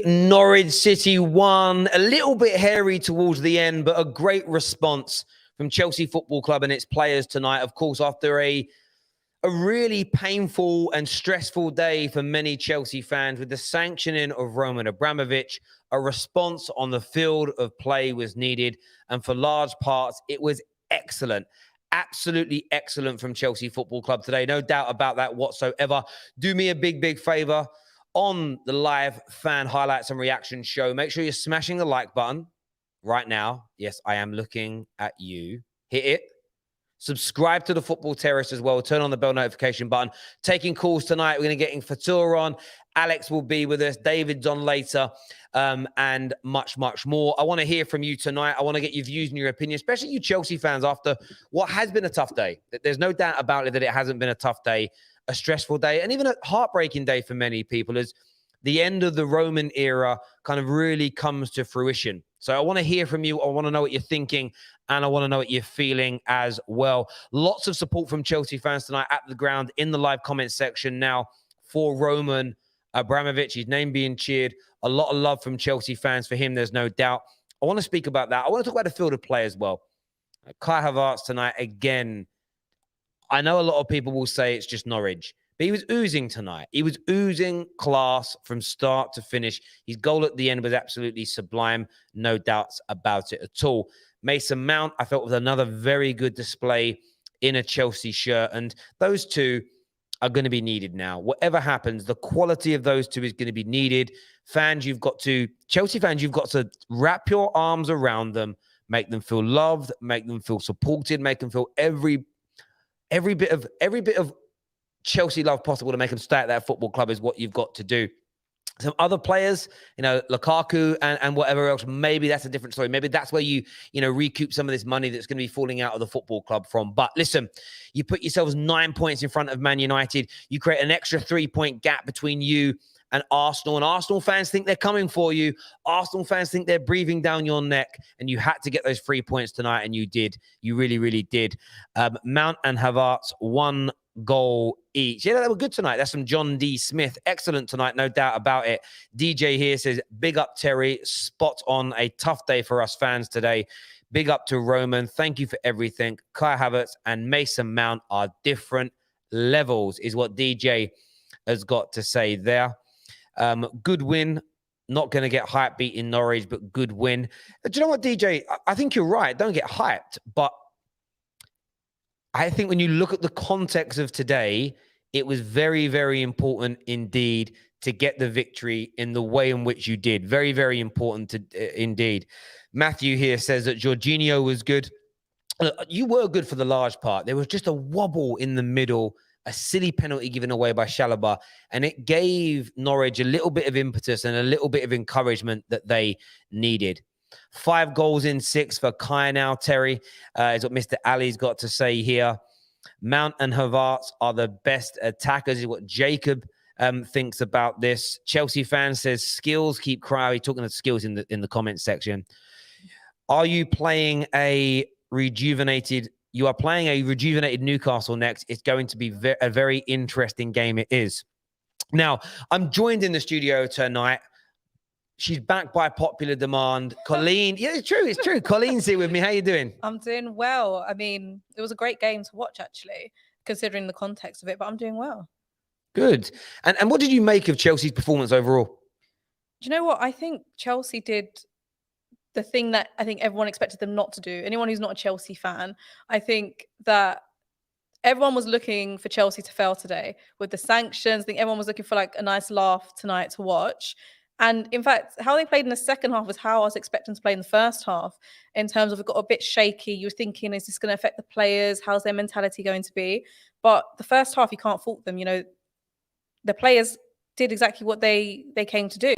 Norwich City won. A little bit hairy towards the end, but a great response from Chelsea Football Club and its players tonight. Of course, after a really painful and stressful day for many Chelsea fans with the sanctioning of Roman Abramovich, a response on the field of play was needed. And for large parts, it was excellent. Absolutely excellent from Chelsea Football Club today. No doubt about that whatsoever. Do me a big favor on the live fan highlights and reaction show. Make sure you're smashing the like button right now. Yes, I am looking at you. Hit it. Subscribe to the Football Terrace as well. Turn on the bell notification button. Taking calls tonight. We're going to get Fatur on. Alex will be with us. David's on later. And much more. I want to hear from you tonight. I want to get your views and your opinion, especially you Chelsea fans, after what has been a tough day. There's no doubt about it that it hasn't been a tough day, a stressful day, and even a heartbreaking day for many people as the end of the Roman era kind of really comes to fruition. So I want to hear from you. I want to know what you're thinking, and I want to know what you're feeling as well. Lots of support from Chelsea fans tonight at the ground in the live comment section now for Roman Abramovich. His name being cheered. A lot of love from Chelsea fans for him, there's no doubt. I want to speak about that. I want to talk about the field of play as well. Kai Havertz tonight, again, I know a lot of people will say it's just Norwich, but he was oozing tonight. He was oozing class from start to finish. His goal at the end was absolutely sublime. No doubts about it at all. Mason Mount, I felt, was another very good display in a Chelsea shirt. And those two are going to be needed now. Whatever happens, the quality of those two is going to be needed. Chelsea fans, you've got to wrap your arms around them, make them feel loved, make them feel supported, make them feel every bit of Chelsea love possible to make them stay at that football club is what you've got to do. Some other players, Lukaku and whatever else, maybe that's a different story. Maybe that's where you recoup some of this money that's going to be falling out of the football club from. But listen, you put yourselves 9 points in front of Man United. You create an extra 3-point gap between you and Arsenal. And Arsenal fans think they're coming for you. Arsenal fans think they're breathing down your neck. And you had to get those 3 points tonight, and you did. You really did. Mount and Havertz, 1 goal each. Yeah, they were good tonight. That's from John D. Smith. Excellent tonight, no doubt about it. DJ here says, big up, Terry. Spot on. A tough day for us fans today. Big up to Roman. Thank you for everything. Kai Havertz and Mason Mount are different levels, is what DJ has got to say there. Good win. Not going to get hype beat in Norwich, but good win. Do you know what, DJ? I think you're right. Don't get hyped, but I think when you look at the context of today, it was very important indeed to get the victory in the way in which you did. Very important indeed. Matthew here says that Jorginho was good. You were good for the large part. There was just a wobble in the middle, a silly penalty given away by Chalobah, and it gave Norwich a little bit of impetus and a little bit of encouragement that they needed. 5 goals in 6 for Kai now, Terry, is what Mr. Ali's got to say here. Mount and Havertz are the best attackers, is what Jacob thinks about this. Chelsea fan says skills keep crying. He's talking about skills in the comment section. Are you playing a rejuvenated? You are playing a rejuvenated Newcastle next. It's going to be a very interesting game. It is. Now, I'm joined in the studio tonight. She's back by popular demand. Colleen, yeah, it's true. Colleen's here with me. How you doing? I'm doing well. I mean, it was a great game to watch, actually, considering the context of it, but I'm doing well. Good. And what did you make of Chelsea's performance overall? Do you know what? I think Chelsea did the thing that I think everyone expected them not to do. Anyone who's not a Chelsea fan, I think that everyone was looking for Chelsea to fail today with the sanctions. I think everyone was looking for like a nice laugh tonight to watch. And in fact, how they played in the second half was how I was expecting to play in the first half, in terms of it got a bit shaky. You were thinking, is this going to affect the players? How's their mentality going to be? But the first half, you can't fault them. The players did exactly what they came to do.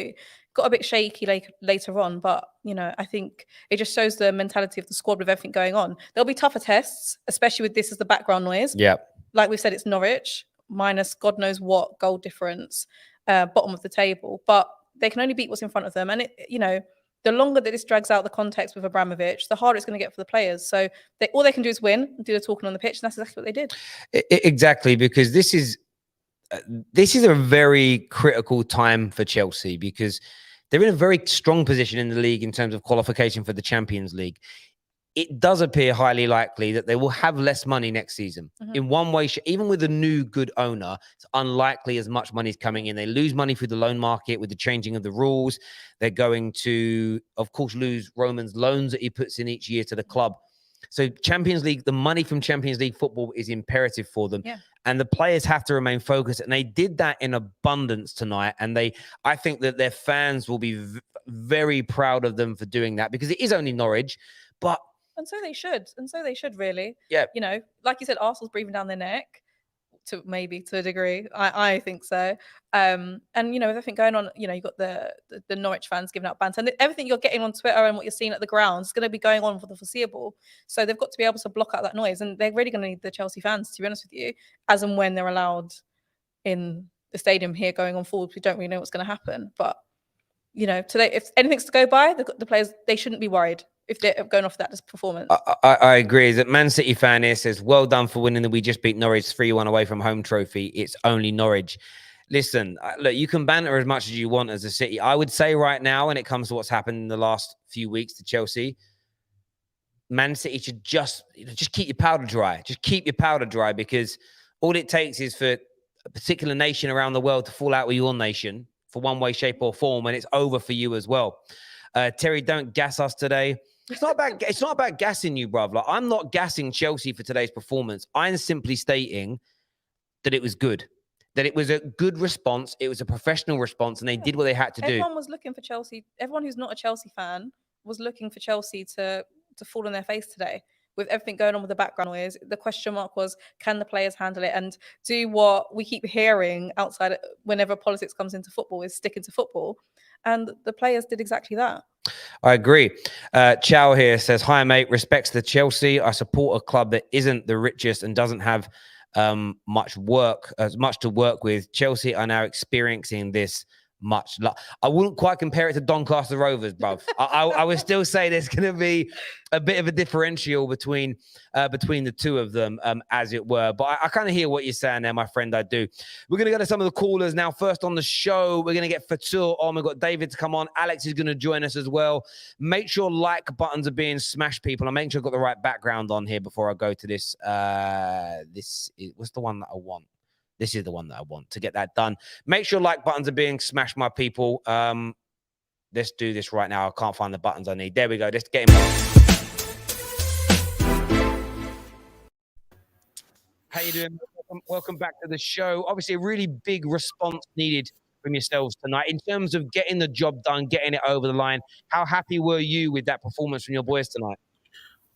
Got a bit shaky later on, but, I think it just shows the mentality of the squad with everything going on. There'll be tougher tests, especially with this as the background noise. Yeah. Like we've said, it's Norwich, minus God knows what goal difference, bottom of the table. But they can only beat what's in front of them. And, the longer that this drags out the context with Abramovich, the harder it's going to get for the players. So all they can do is win and do the talking on the pitch. And that's exactly what they did. Exactly, because this is a very critical time for Chelsea, because they're in a very strong position in the league in terms of qualification for the Champions League. It does appear highly likely that they will have less money next season. In one way, even with a new good owner, it's unlikely as much money is coming in. They lose money through the loan market with the changing of the rules. They're going to, of course, lose Roman's loans that he puts in each year to the club. So Champions League, the money from Champions League football is imperative for them. Yeah. And the players have to remain focused. And they did that in abundance tonight. And I think that their fans will be very proud of them for doing that, because it is only Norwich, but and so they should. And so they should, really. Yeah. You know, like you said, Arsenal's breathing down their neck to a degree. I think so. And, you know, with everything going on, you know, you've got the Norwich fans giving out banter. And everything you're getting on Twitter and what you're seeing at the ground is going to be going on for the foreseeable. So they've got to be able to block out that noise. And they're really going to need the Chelsea fans, to be honest with you, as and when they're allowed in the stadium here going on forward. We don't really know what's going to happen. But, you know, today, if anything's to go by, the players, they shouldn't be worried if they're going off that performance. I agree. That Man City fan here says, well done for winning the We Just Beat Norwich 3-1 away from home trophy. It's only Norwich. Listen, look, you can banter as much as you want as a City. I would say right now, when it comes to what's happened in the last few weeks to Chelsea, Man City should just keep your powder dry. Just keep your powder dry, because all it takes is for a particular nation around the world to fall out with your nation for one way, shape or form, and it's over for you as well. Terry, don't gas us today. It's not about gassing you, bruv. Like, I'm not gassing Chelsea for today's performance. I'm simply stating that it was good. That it was a good response. It was a professional response, and they did what they had to do. Everyone was looking for Chelsea. Everyone who's not a Chelsea fan was looking for Chelsea to fall on their face today. With everything going on with the background noise, the question mark was, can the players handle it and do what we keep hearing outside whenever politics comes into football, is sticking to football. And the players did exactly that. I agree. Chow here says, hi, mate. Respects to Chelsea. I support a club that isn't the richest and doesn't have much to work with. Chelsea are now experiencing this much. I wouldn't quite compare it to Doncaster Rovers, bruv. I would still say there's going to be a bit of a differential between the two of them, as it were. But I kind of hear what you're saying there, my friend. I do. We're going to go to some of the callers now. First on the show, we're going to get Fatul on. We've got David to come on. Alex is going to join us as well. Make sure like buttons are being smashed, people. I'm making sure I've got the right background on here before I go to this. What's the one that I want? This is the one that I want to get that done. Make sure like buttons are being smashed, my people. Let's do this right now. I can't find the buttons I need. There we go. Let's get him on. How you doing? Welcome back to the show. Obviously, a really big response needed from yourselves tonight in terms of getting the job done, getting it over the line. How happy were you with that performance from your boys tonight?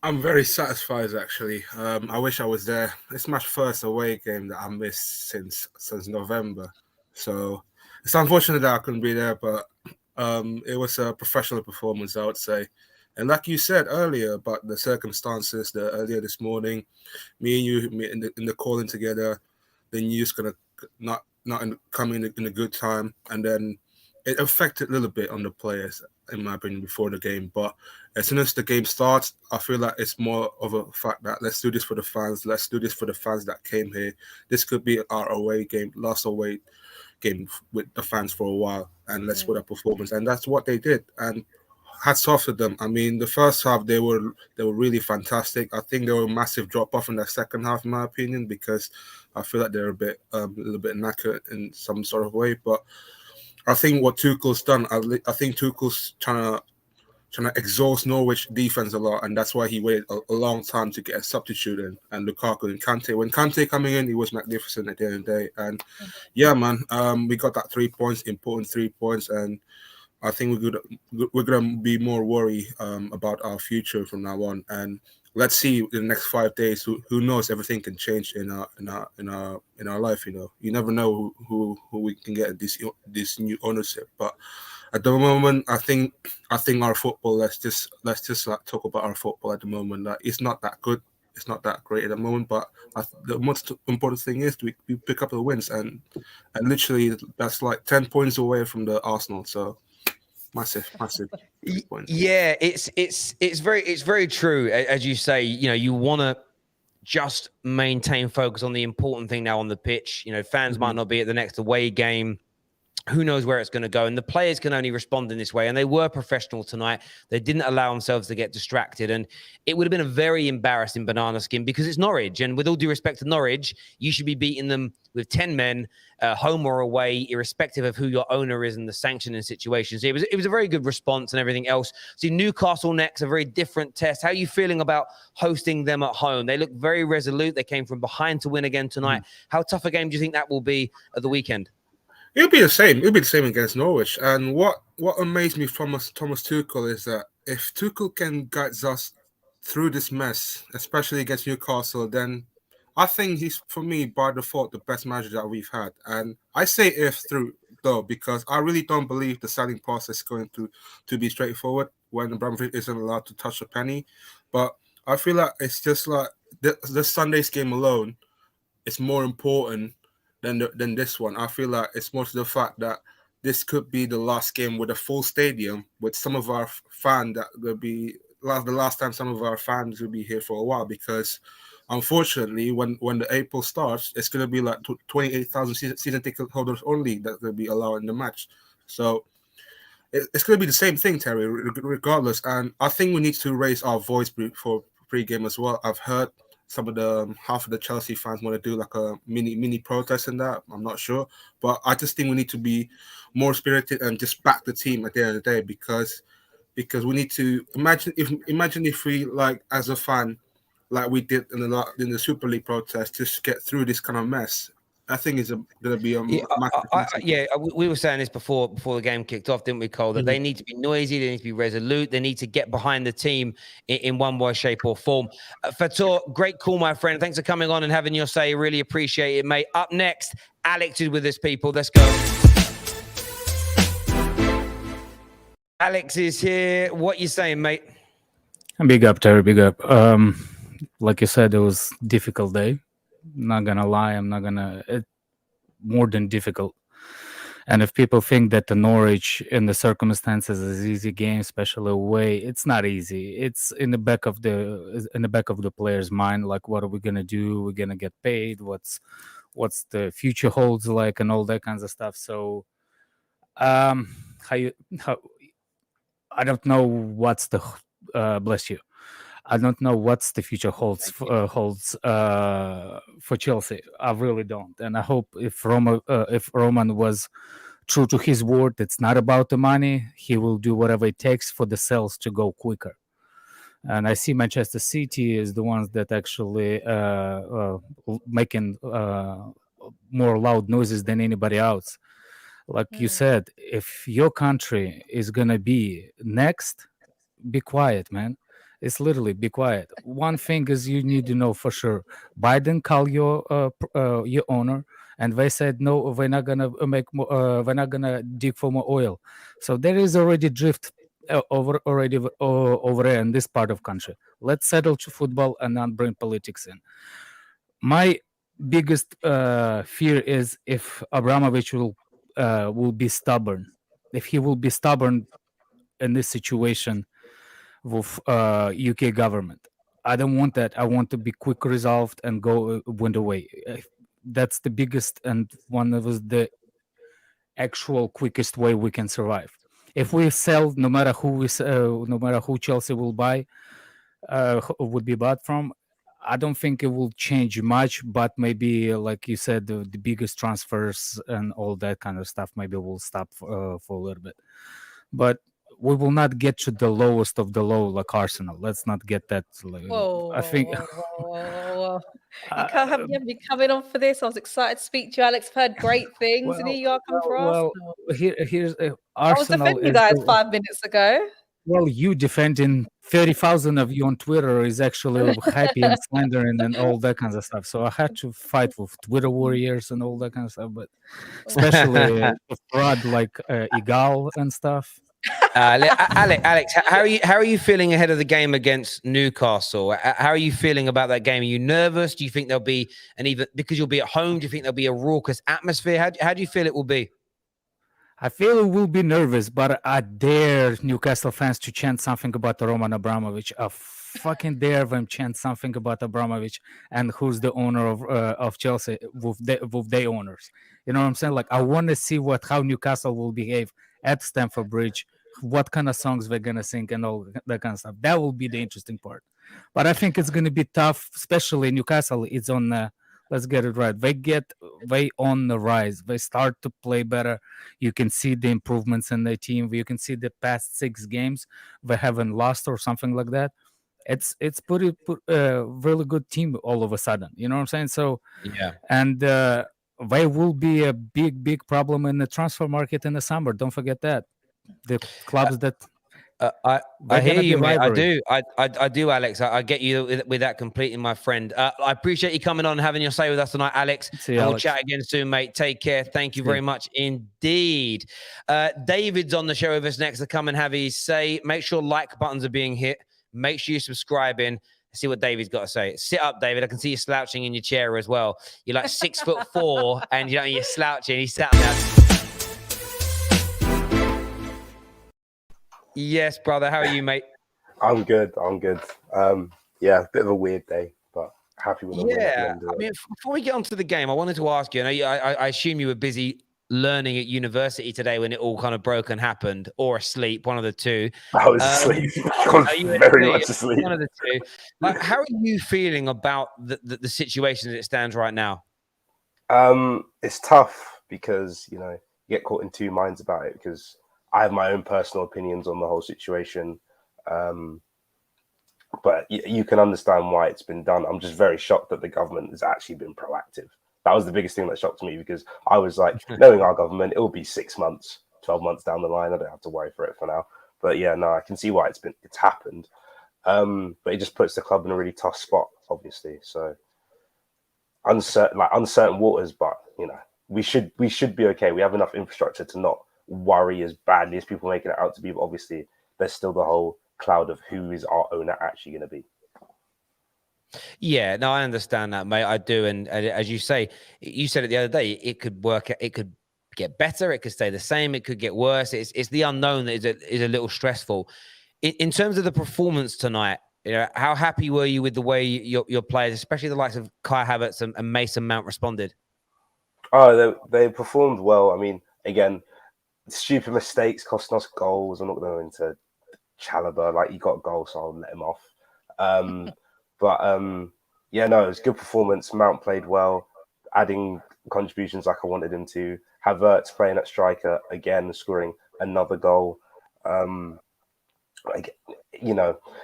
I'm very satisfied, actually. I wish I was there. It's my first away game that I missed since November. So it's unfortunate that I couldn't be there, but it was a professional performance, I would say. And like you said earlier about the circumstances, earlier this morning, me and you in the calling together, the news going to not come in a good time. And then it affected a little bit on the players, in my opinion, before the game. But as soon as the game starts, I feel like it's more of a fact that let's do this for the fans. Let's do this for the fans that came here. This could be our away game, last away game with the fans for a while. And let's put a performance. And that's what they did. And hats off to them. I mean, the first half, they were really fantastic. I think there were a massive drop-off in the second half, in my opinion, because I feel like they're a little bit knackered in some sort of way. But I think what Tuchel's done, I think Tuchel's trying to exhaust Norwich defense a lot, and that's why he waited a long time to get a substitute in, and Lukaku and Kante. When Kante coming in, he was magnificent at the end of the day. And yeah, man, we got that 3 points, important 3 points, and I think we're gonna be more worried about our future from now on. And let's see in the next 5 days. Who knows? Everything can change in our life. You know, you never know who we can get this new ownership. But at the moment, I think our football. Let's just like talk about our football at the moment. Like, it's not that good. It's not that great at the moment. But the most important thing is we pick up the wins, and literally that's like 10 points away from the Arsenal. So. Massive point. Yeah, it's very true. As you say, you know, you want to just maintain focus on the important thing now on the pitch. You know, fans might not be at the next away game. who knows where it's going to go? And the players can only respond in this way. And they were professional tonight. They didn't allow themselves to get distracted. And it would have been a very embarrassing banana skin because it's Norwich. And with all due respect to Norwich, you should be beating them with 10 men, home or away, irrespective of who your owner is and the sanctioning situations. It was a very good response and everything else. See, Newcastle next, a very different test. How are you feeling about hosting them at home? They look very resolute. They came from behind to win again tonight. How tough a game do you think that will be at the weekend? It'll be the same. It'll be the same against Norwich. And what amazed me from Thomas Tuchel is that if Tuchel can guide us through this mess, especially against Newcastle, then I think he's, for me, by default, the best manager that we've had. And I say if through, though, because I really don't believe the selling process is going to be straightforward when Abramovich isn't allowed to touch a penny. But I feel like it's just like the Sunday's game alone is more important than this one. I feel like it's more to the fact that this could be the last game with a full stadium, with some of our fans that will be the last time some of our fans will be here for a while, because unfortunately when the April starts, it's going to be like 28,000 season ticket holders only that will be allowed in the match. So it's going to be the same thing, Terry, regardless. And I think we need to raise our voice for pre-game as well. I've heard some of half of the Chelsea fans want to do like a mini protest in that. I'm not sure, but I just think we need to be more spirited and just back the team at the end of the day, because we need to imagine if we, like, as a fan, like we did in the Super League protest, just get through this kind of mess. I think it's going to be a we were saying this before the game kicked off, didn't we, Cole? That they need to be noisy, they need to be resolute, they need to get behind the team in one way, shape, or form. Fator, great call, my friend. Thanks for coming on and having your say. Really appreciate it, mate. Up next, Alex is with us, people. Let's go. Alex is here. What you saying, mate? Big up, Terry. Big up. Like you said, it was a difficult day. Not gonna lie, it's more than difficult. And if people think that the Norwich in the circumstances is an easy game, especially away, it's not easy. It's in the back of the player's mind, like, what are we gonna do? We're gonna get paid. What's the future holds like, and all that kinds of stuff. So I don't know what's the bless you. I don't know what's the future holds for Chelsea. I really don't, and I hope if Roman was true to his word, it's not about the money. He will do whatever it takes for the sales to go quicker. And I see Manchester City is the ones that actually making more loud noises than anybody else. Like you said, if your country is gonna be next, be quiet, man. It's literally be quiet. One thing is you need to know for sure. Biden called your owner, and they said no, we're not gonna we're not gonna dig for more oil. So there is already drift over there in this part of country. Let's settle to football and not bring politics in. My biggest fear is if Abramovich will be stubborn. If he will be stubborn in this situation with UK government. I don't want that. I want to be quick resolved and go win away. That's the biggest and one of the actual quickest way we can survive. If we sell, no matter who Chelsea will buy, would be bought from, I don't think it will change much. But maybe, like you said, the biggest transfers and all that kind of stuff maybe will stop for a little bit. But we will not get to the lowest of the low like Arsenal. Let's not get that. I think. Whoa. You can't have me coming on for this. I was excited to speak to you, Alex. I've heard great things, and here you are coming for Arsenal. Here's Arsenal. I was defending you guys 5 minutes ago. Well, you defending 30,000 of you on Twitter is actually happy and slandering and all that kind of stuff. So I had to fight with Twitter warriors and all that kind of stuff, but especially with fraud like Egal and stuff. Alex, how are you feeling ahead of the game against Newcastle? How are you feeling about that game? Are you nervous? Do you think there'll be because you'll be at home? Do you think there'll be a raucous atmosphere? How do you feel it will be? I feel it will be nervous, but I dare Newcastle fans to chant something about Roman Abramovich. fucking dare them chant something about Abramovich and who's the owner of Chelsea with their owners. You know what I'm saying? Like, I want to see how Newcastle will behave at Stamford Bridge, what kind of songs they're gonna sing, and all that kind of stuff. That will be the interesting part. But I think it's gonna be tough, especially Newcastle. It's on. Let's get it right. They on the rise. They start to play better. You can see the improvements in their team. You can see the past 6 games they haven't lost or something like that. It's really good team all of a sudden. You know what I'm saying? So Yeah. and they will be a big problem in the transfer market in the summer. Don't forget that. The clubs that I hear you, mate. I rivalry. do. I do, Alex. I get you with that completely, my friend. I appreciate you coming on and having your say with us tonight, Alex. See you, and we'll Alex. chat again soon, mate. Take care. Thank you See very you. much indeed. David's on the show with us next to come and have his say. Make sure like buttons are being hit. Make sure you're subscribing. See what David's got to say. Sit up, David. I can see you slouching in your chair as well. You're like 6'4", and you're slouching. He's sat there. Yes, brother. How are you, mate? I'm good. Yeah, bit of a weird day, but happy with the win at the end of it. I mean, before we get onto the game, I wanted to ask you. I assume you were busy learning at university today when it all kind of broke and happened, or asleep, one of the two. I was asleep. I was very much asleep. One of the two. Like, how are you feeling about the situation as it stands right now? It's tough because you get caught in two minds about it, because I have my own personal opinions on the whole situation. But you can understand why it's been done. I'm just very shocked that the government has actually been proactive. That was the biggest thing that shocked me, because I was like, knowing our government, it will be 6 months, 12 months down the line. I don't have to worry for it for now. But yeah, no, I can see why it's happened. But it just puts the club in a really tough spot, obviously. So uncertain waters, but we should be okay. We have enough infrastructure to not worry as badly as people making it out to be. But obviously, there's still the whole cloud of who is our owner actually going to be. Yeah, no, I understand that, mate. I do. And as you say, you said it the other day, it could work. It could get better. It could stay the same. It could get worse. It's the unknown that is a little stressful. In terms of the performance tonight, how happy were you with the way your players, especially the likes of Kai Havertz and Mason Mount, responded? Oh, they performed well. I mean, again, stupid mistakes costing us goals. I'm not going to go into Chalobah. Like, he got a goal, so I'll let him off. Yeah, no, it was a good performance. Mount played well, adding contributions like I wanted him to. Havertz playing at striker again, scoring another goal.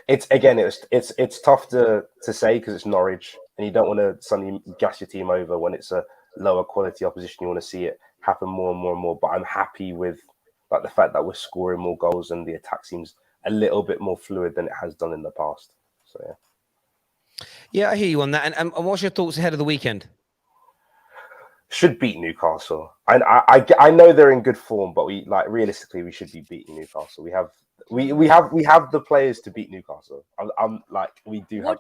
It's tough to say because it's Norwich, and you don't want to suddenly gas your team over when it's a lower quality opposition. You want to see it happen more and more and more. But I'm happy with the fact that we're scoring more goals and the attack seems a little bit more fluid than it has done in the past. So yeah. Yeah, I hear you on that. And what's your thoughts ahead of the weekend? Should beat Newcastle. I know they're in good form, but realistically we should be beating Newcastle. We have the players to beat Newcastle. We do have.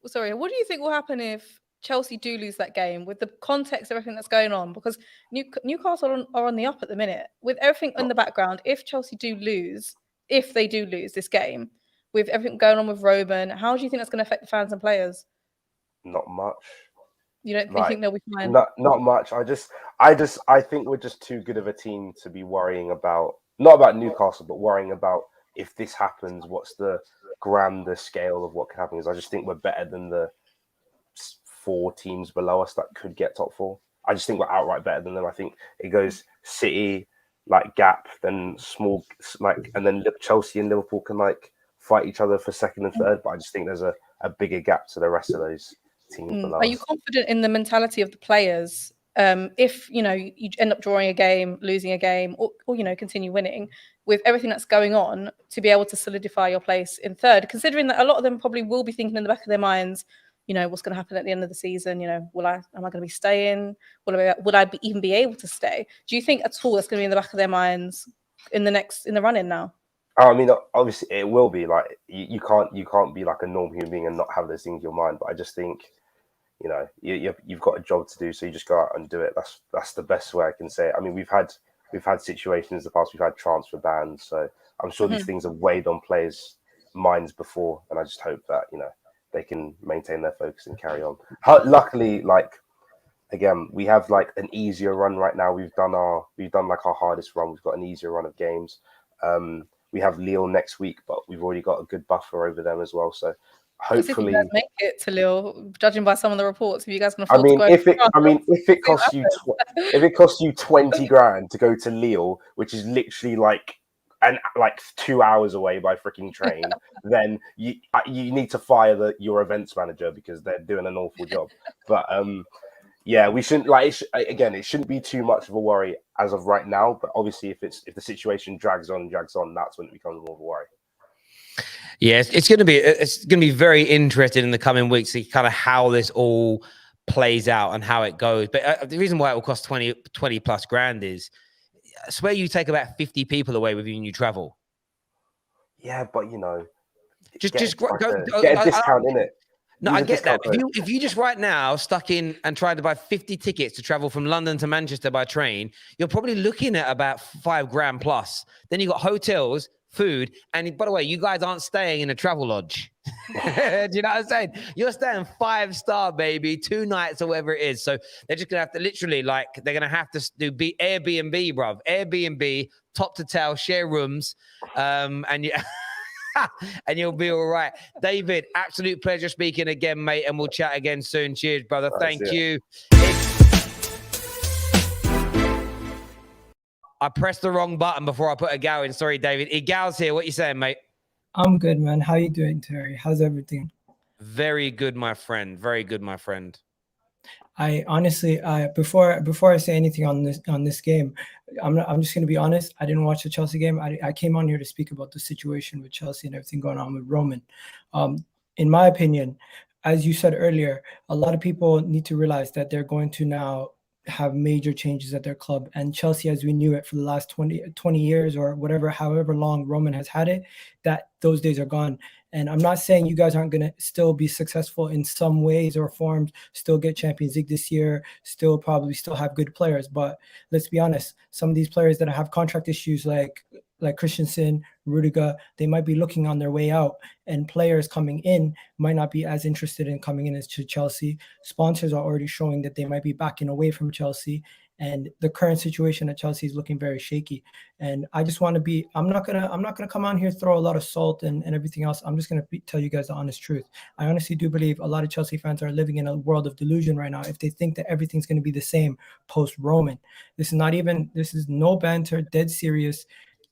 Sorry, what do you think will happen if Chelsea do lose that game, with the context of everything that's going on? Because Newcastle are on the up at the minute with everything in the background. If Chelsea do lose, if they do lose this game, with everything going on with Roman, how do you think that's going to affect the fans and players? Not much. You don't think they'll be fine? Not much. I think we're just too good of a team to be worrying about, not about Newcastle, but worrying about if this happens, what's the grander scale of what can happen. I just think we're better than the 4 teams below us that could get top 4. I just think we're outright better than them. I think it goes City, gap, then small, and then Chelsea and Liverpool can fight each other for second and third. But I just think there's a bigger gap to the rest of those teams below us. Are you confident in the mentality of the players? If you end up drawing a game, losing a game, or continue winning, with everything that's going on, to be able to solidify your place in third, considering that a lot of them probably will be thinking in the back of their minds, what's going to happen at the end of the season? Am I going to be staying? Would I even be able to stay? Do you think at all that's going to be in the back of their minds in the run-in now? I mean, obviously it will be. You can't be like a normal human being and not have those things in your mind. But I just think, you've got a job to do, so you just go out and do it. That's the best way I can say it. I mean, we've had situations in the past. We've had transfer bans, so I'm sure these things have weighed on players minds before, and I just hope that they can maintain their focus and carry on. Luckily, again, we have an easier run right now. We've done like our hardest run. We've got an easier run of games. We have Lille next week, but we've already got a good buffer over them as well. So hopefully, if you guys make it to Lille, judging by some of the reports, if you guys can I afford mean, to go, if it costs you 20 grand to go to Lille, which is literally like 2 hours away by freaking train, then you need to fire your events manager because they're doing an awful job. But yeah, we shouldn't it shouldn't be too much of a worry as of right now. But obviously, if the situation drags on, that's when it becomes more of a worry. Yeah, it's going to be very interesting in the coming weeks, see kind of how this all plays out and how it goes. But the reason why it will cost 20 plus grand is, I swear you take about 50 people away with you when you travel. Yeah, but just get a discount in it. No, I get that. If you just right now stuck in and tried to buy 50 tickets to travel from London to Manchester by train, you're probably looking at about $5,000 plus. Then you got hotels, food, and by the way, you guys aren't staying in a travel lodge. Do you know what I'm saying? You're staying 5-star, baby, 2 nights or whatever it is. So they're just gonna have to literally they're gonna have to do Airbnb, bruv. Airbnb, top to tail, share rooms, and you. And you'll be all right. David, absolute pleasure speaking again, mate, and we'll chat again soon. Cheers, brother. Thank you. I pressed the wrong button before I put Egal in. Sorry, David. Egal's here. What you saying, mate? I'm good, man. How you doing, Terry? How's everything? Very good, my friend. Very good, my friend. I honestly, before I say anything on this game, I'm just gonna be honest. I didn't watch the Chelsea game. I came on here to speak about the situation with Chelsea and everything going on with Roman. In my opinion, as you said earlier, a lot of people need to realize that they're going to now have major changes at their club, and Chelsea, as we knew it for the last 20 years or however long Roman has had it, that those days are gone. And I'm not saying you guys aren't going to still be successful in some ways or forms, still get Champions League this year, probably still have good players. But let's be honest, some of these players that have contract issues like Christensen, Rudiger, they might be looking on their way out, and players coming in might not be as interested in coming in as to Chelsea. Sponsors are already showing that they might be backing away from Chelsea, and the current situation at Chelsea is looking very shaky. And I just want to be, I'm not gonna come on here, throw a lot of salt and everything else. I'm just gonna tell you guys the honest truth. I honestly do believe a lot of Chelsea fans are living in a world of delusion right now if they think that everything's gonna be the same post-Roman. This is no banter, dead serious.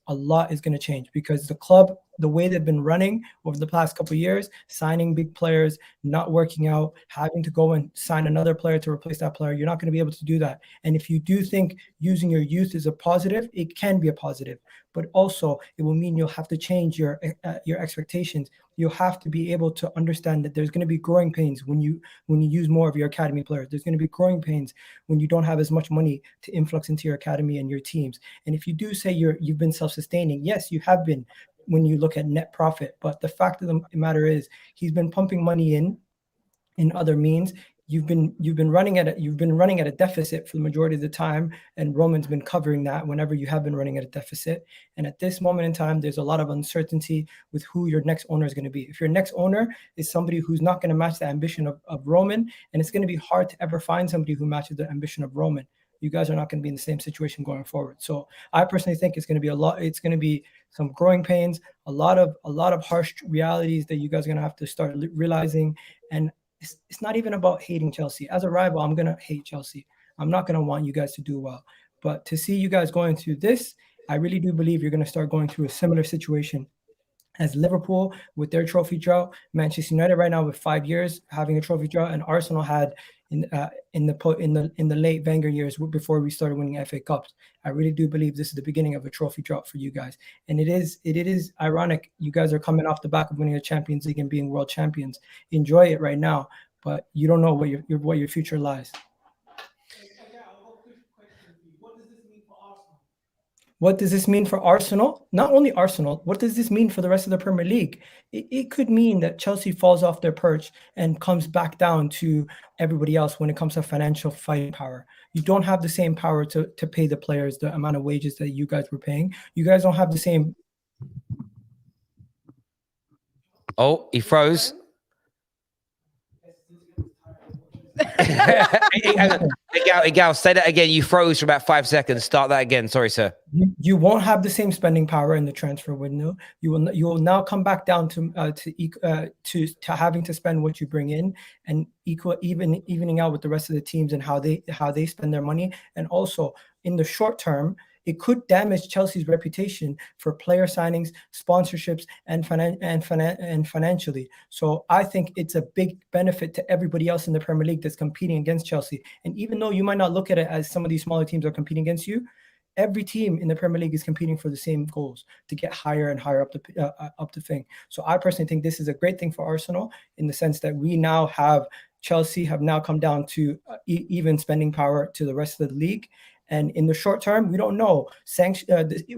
A lot is going to change because the club, the way they've been running over the past couple of years, signing big players, not working out, having to go and sign another player to replace that player, you're not going to be able to do that. And if you do think using your youth is a positive, it can be a positive, but also it will mean you'll have to change your expectations. You'll have to be able to understand that there's going to be growing pains when you use more of your academy players. There's going to be growing pains when you don't have as much money to influx into your academy and your teams. And if you do say you've been self-sustaining, yes, you have been when you look at net profit. But the fact of the matter is, he's been pumping money in other means. You've been running at a deficit for the majority of the time, and Roman's been covering that whenever you have been running at a deficit. And at this moment in time, there's a lot of uncertainty with who your next owner is going to be. If your next owner is somebody who's not going to match the ambition of Roman, and it's going to be hard to ever find somebody who matches the ambition of Roman, you guys are not going to be in the same situation going forward. So I personally think it's going to be it's going to be some growing pains, a lot of harsh realities that you guys are going to have to start realizing. And it's not even about hating Chelsea. As a rival, I'm going to hate Chelsea. I'm not going to want you guys to do well. But to see you guys going through this, I really do believe you're going to start going through a similar situation as Liverpool with their trophy drought, Manchester United right now with 5 years having a trophy drought, and Arsenal had in the late Wenger years before we started winning FA Cups. I really do believe this is the beginning of a trophy drought for you guys. And it is ironic. You guys are coming off the back of winning a Champions League and being world champions. Enjoy it right now, but you don't know what your future lies. What does this mean for Arsenal? Not only Arsenal, what does this mean for the rest of the Premier League? It could mean that Chelsea falls off their perch and comes back down to everybody else when it comes to financial fighting power. You don't have the same power to pay the players the amount of wages that you guys were paying. You guys don't have the same. Oh, he froze. Egal, say that again. You froze for about 5 seconds. Start that again. Sorry, sir. You won't have the same spending power in the transfer window. You will now come back down to having to spend what you bring in and evening out with the rest of the teams and how they spend their money. And also in the short term, it could damage Chelsea's reputation for player signings, sponsorships, and financially. So I think it's a big benefit to everybody else in the Premier League that's competing against Chelsea. And even though you might not look at it as some of these smaller teams are competing against you, every team in the Premier League is competing for the same goals to get higher and higher up the thing. So I personally think this is a great thing for Arsenal in the sense that we now have Chelsea have now come down to even spending power to the rest of the league. And in the short term, we don't know.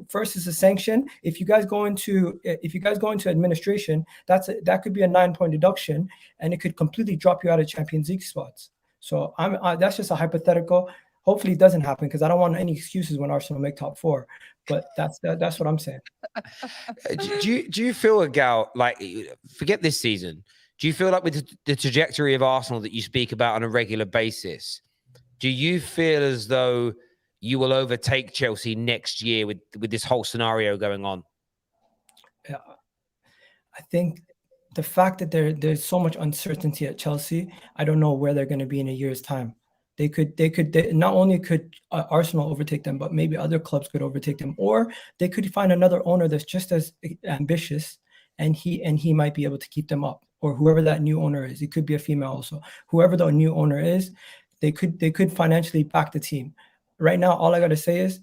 First is a sanction. If you guys go into administration, that could be a 9-point deduction, and it could completely drop you out of Champions League spots. So that's just a hypothetical. Hopefully, it doesn't happen because I don't want any excuses when Arsenal make top 4. But that's what I'm saying. Do you feel, Egal, like, forget this season? Do you feel like with the trajectory of Arsenal that you speak about on a regular basis, do you feel as though you will overtake Chelsea next year with this whole scenario going on? Yeah, I think the fact that there's so much uncertainty at Chelsea, I don't know where they're going to be in a year's time. They not only could Arsenal overtake them, but maybe other clubs could overtake them, or they could find another owner that's just as ambitious, and he might be able to keep them up, or whoever that new owner is. It could be a female also. Whoever the new owner is, they could financially back the team. Right now, all I got to say is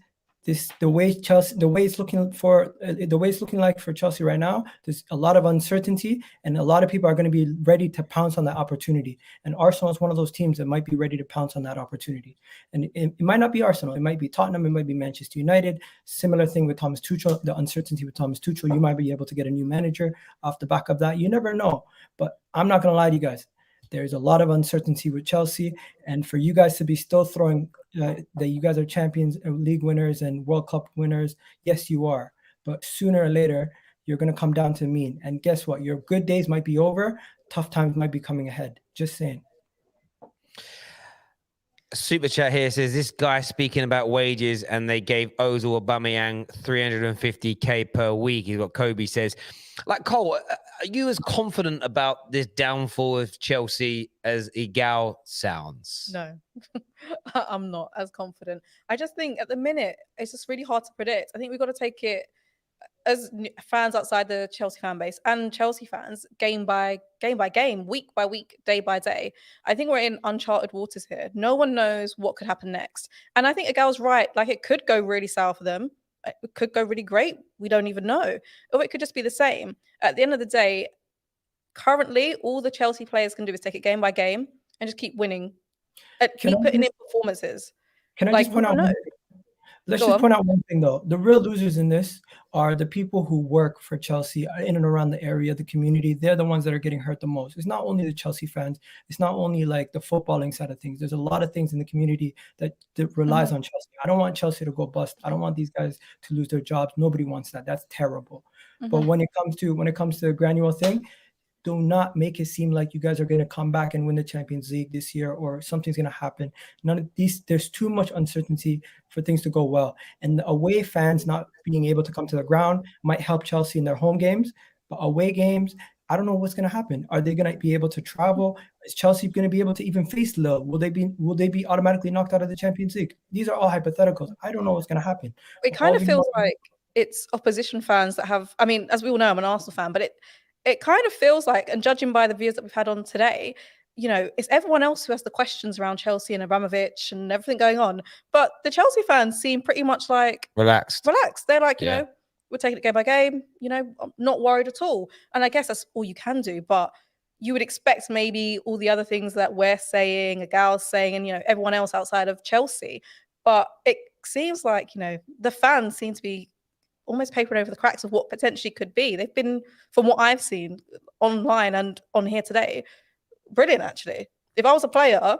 the way it's looking like for Chelsea right now, there's a lot of uncertainty, and a lot of people are going to be ready to pounce on that opportunity. And Arsenal is one of those teams that might be ready to pounce on that opportunity. And it might not be Arsenal, it might be Tottenham, it might be Manchester United. Similar thing with Thomas Tuchel, the uncertainty with Thomas Tuchel. You might be able to get a new manager off the back of that. You never know. But I'm not going to lie to you guys. There's a lot of uncertainty with Chelsea, and for you guys to be still throwing that you guys are Champions League winners and World Cup winners, yes, you are. But sooner or later, you're going to come down to mean. And guess what? Your good days might be over. Tough times might be coming ahead. Just saying. Super chat here says, this guy speaking about wages and they gave Ozil Aubameyang 350k per week is what Kobe says. Like, Cole, are you as confident about this downfall of Chelsea as Egal sounds? No, I'm not as confident. I just think at the minute, it's just really hard to predict. I think we've got to take it as fans outside the Chelsea fan base and Chelsea fans, game by game, week by week, day by day. I think we're in uncharted waters here. No one knows what could happen next. And I think Egal's right. Like, it could go really sour for them. It could go really great. We don't even know. Or it could just be the same. At the end of the day, currently, all the Chelsea players can do is take it game by game and just keep winning. Keep putting in performances. Can I just point out? Let's just point out one thing, though. The real losers in this are the people who work for Chelsea in and around the area, the community. They're the ones that are getting hurt the most. It's not only the Chelsea fans. It's not only like the footballing side of things. There's a lot of things in the community that relies on Chelsea. I don't want Chelsea to go bust. I don't want these guys to lose their jobs. Nobody wants that. That's terrible. But when it comes to the Granule thing, do not make it seem like you guys are going to come back and win the Champions League this year or something's going to happen. None of these, there's too much uncertainty for things to go well. And the away fans not being able to come to the ground might help Chelsea in their home games, but away games, I don't know what's going to happen. Are they going to be able to travel? Is Chelsea going to be able to even face Lille? Will they be automatically knocked out of the Champions League? These are all hypotheticals. I don't know what's going to happen. It kind of feels like it's opposition fans that have, I mean, as we all know, I'm an Arsenal fan, but it kind of feels like, and judging by the views that we've had on today, you know, it's everyone else who has the questions around Chelsea and Abramovich and everything going on. But the Chelsea fans seem pretty much like relaxed. They're like, you know, we're taking it game by game, you know, I'm not worried at all. And I guess that's all you can do. But you would expect maybe all the other things that we're saying, Egal's saying, and, you know, everyone else outside of Chelsea. But it seems like, you know, the fans seem to be almost papering over the cracks of what potentially could be. They've been, from what I've seen online and on here today, brilliant, actually. If I was a player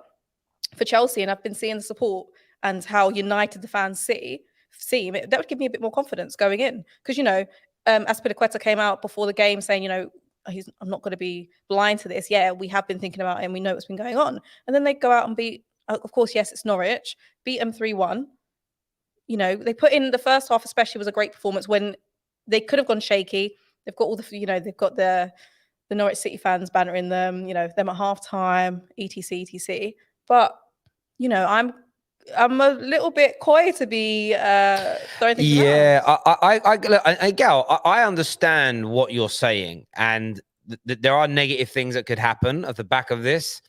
for Chelsea and I've been seeing the support and how united the fans seem, that would give me a bit more confidence going in. Because, you know, Aspilicueta came out before the game saying, you know, I'm not going to be blind to this. Yeah, we have been thinking about it and we know what's been going on. And then they go out and beat, of course, yes, it's Norwich, beat them 3-1. You know, they put in the first half, especially, was a great performance when they could have gone shaky. They've got all the, you know, they've got the Norwich City fans bantering them, you know, them at halftime, etc, etc. But, you know, I'm a little bit coy to be throwing things around. Egal, I understand what you're saying, and there are negative things that could happen at the back of this,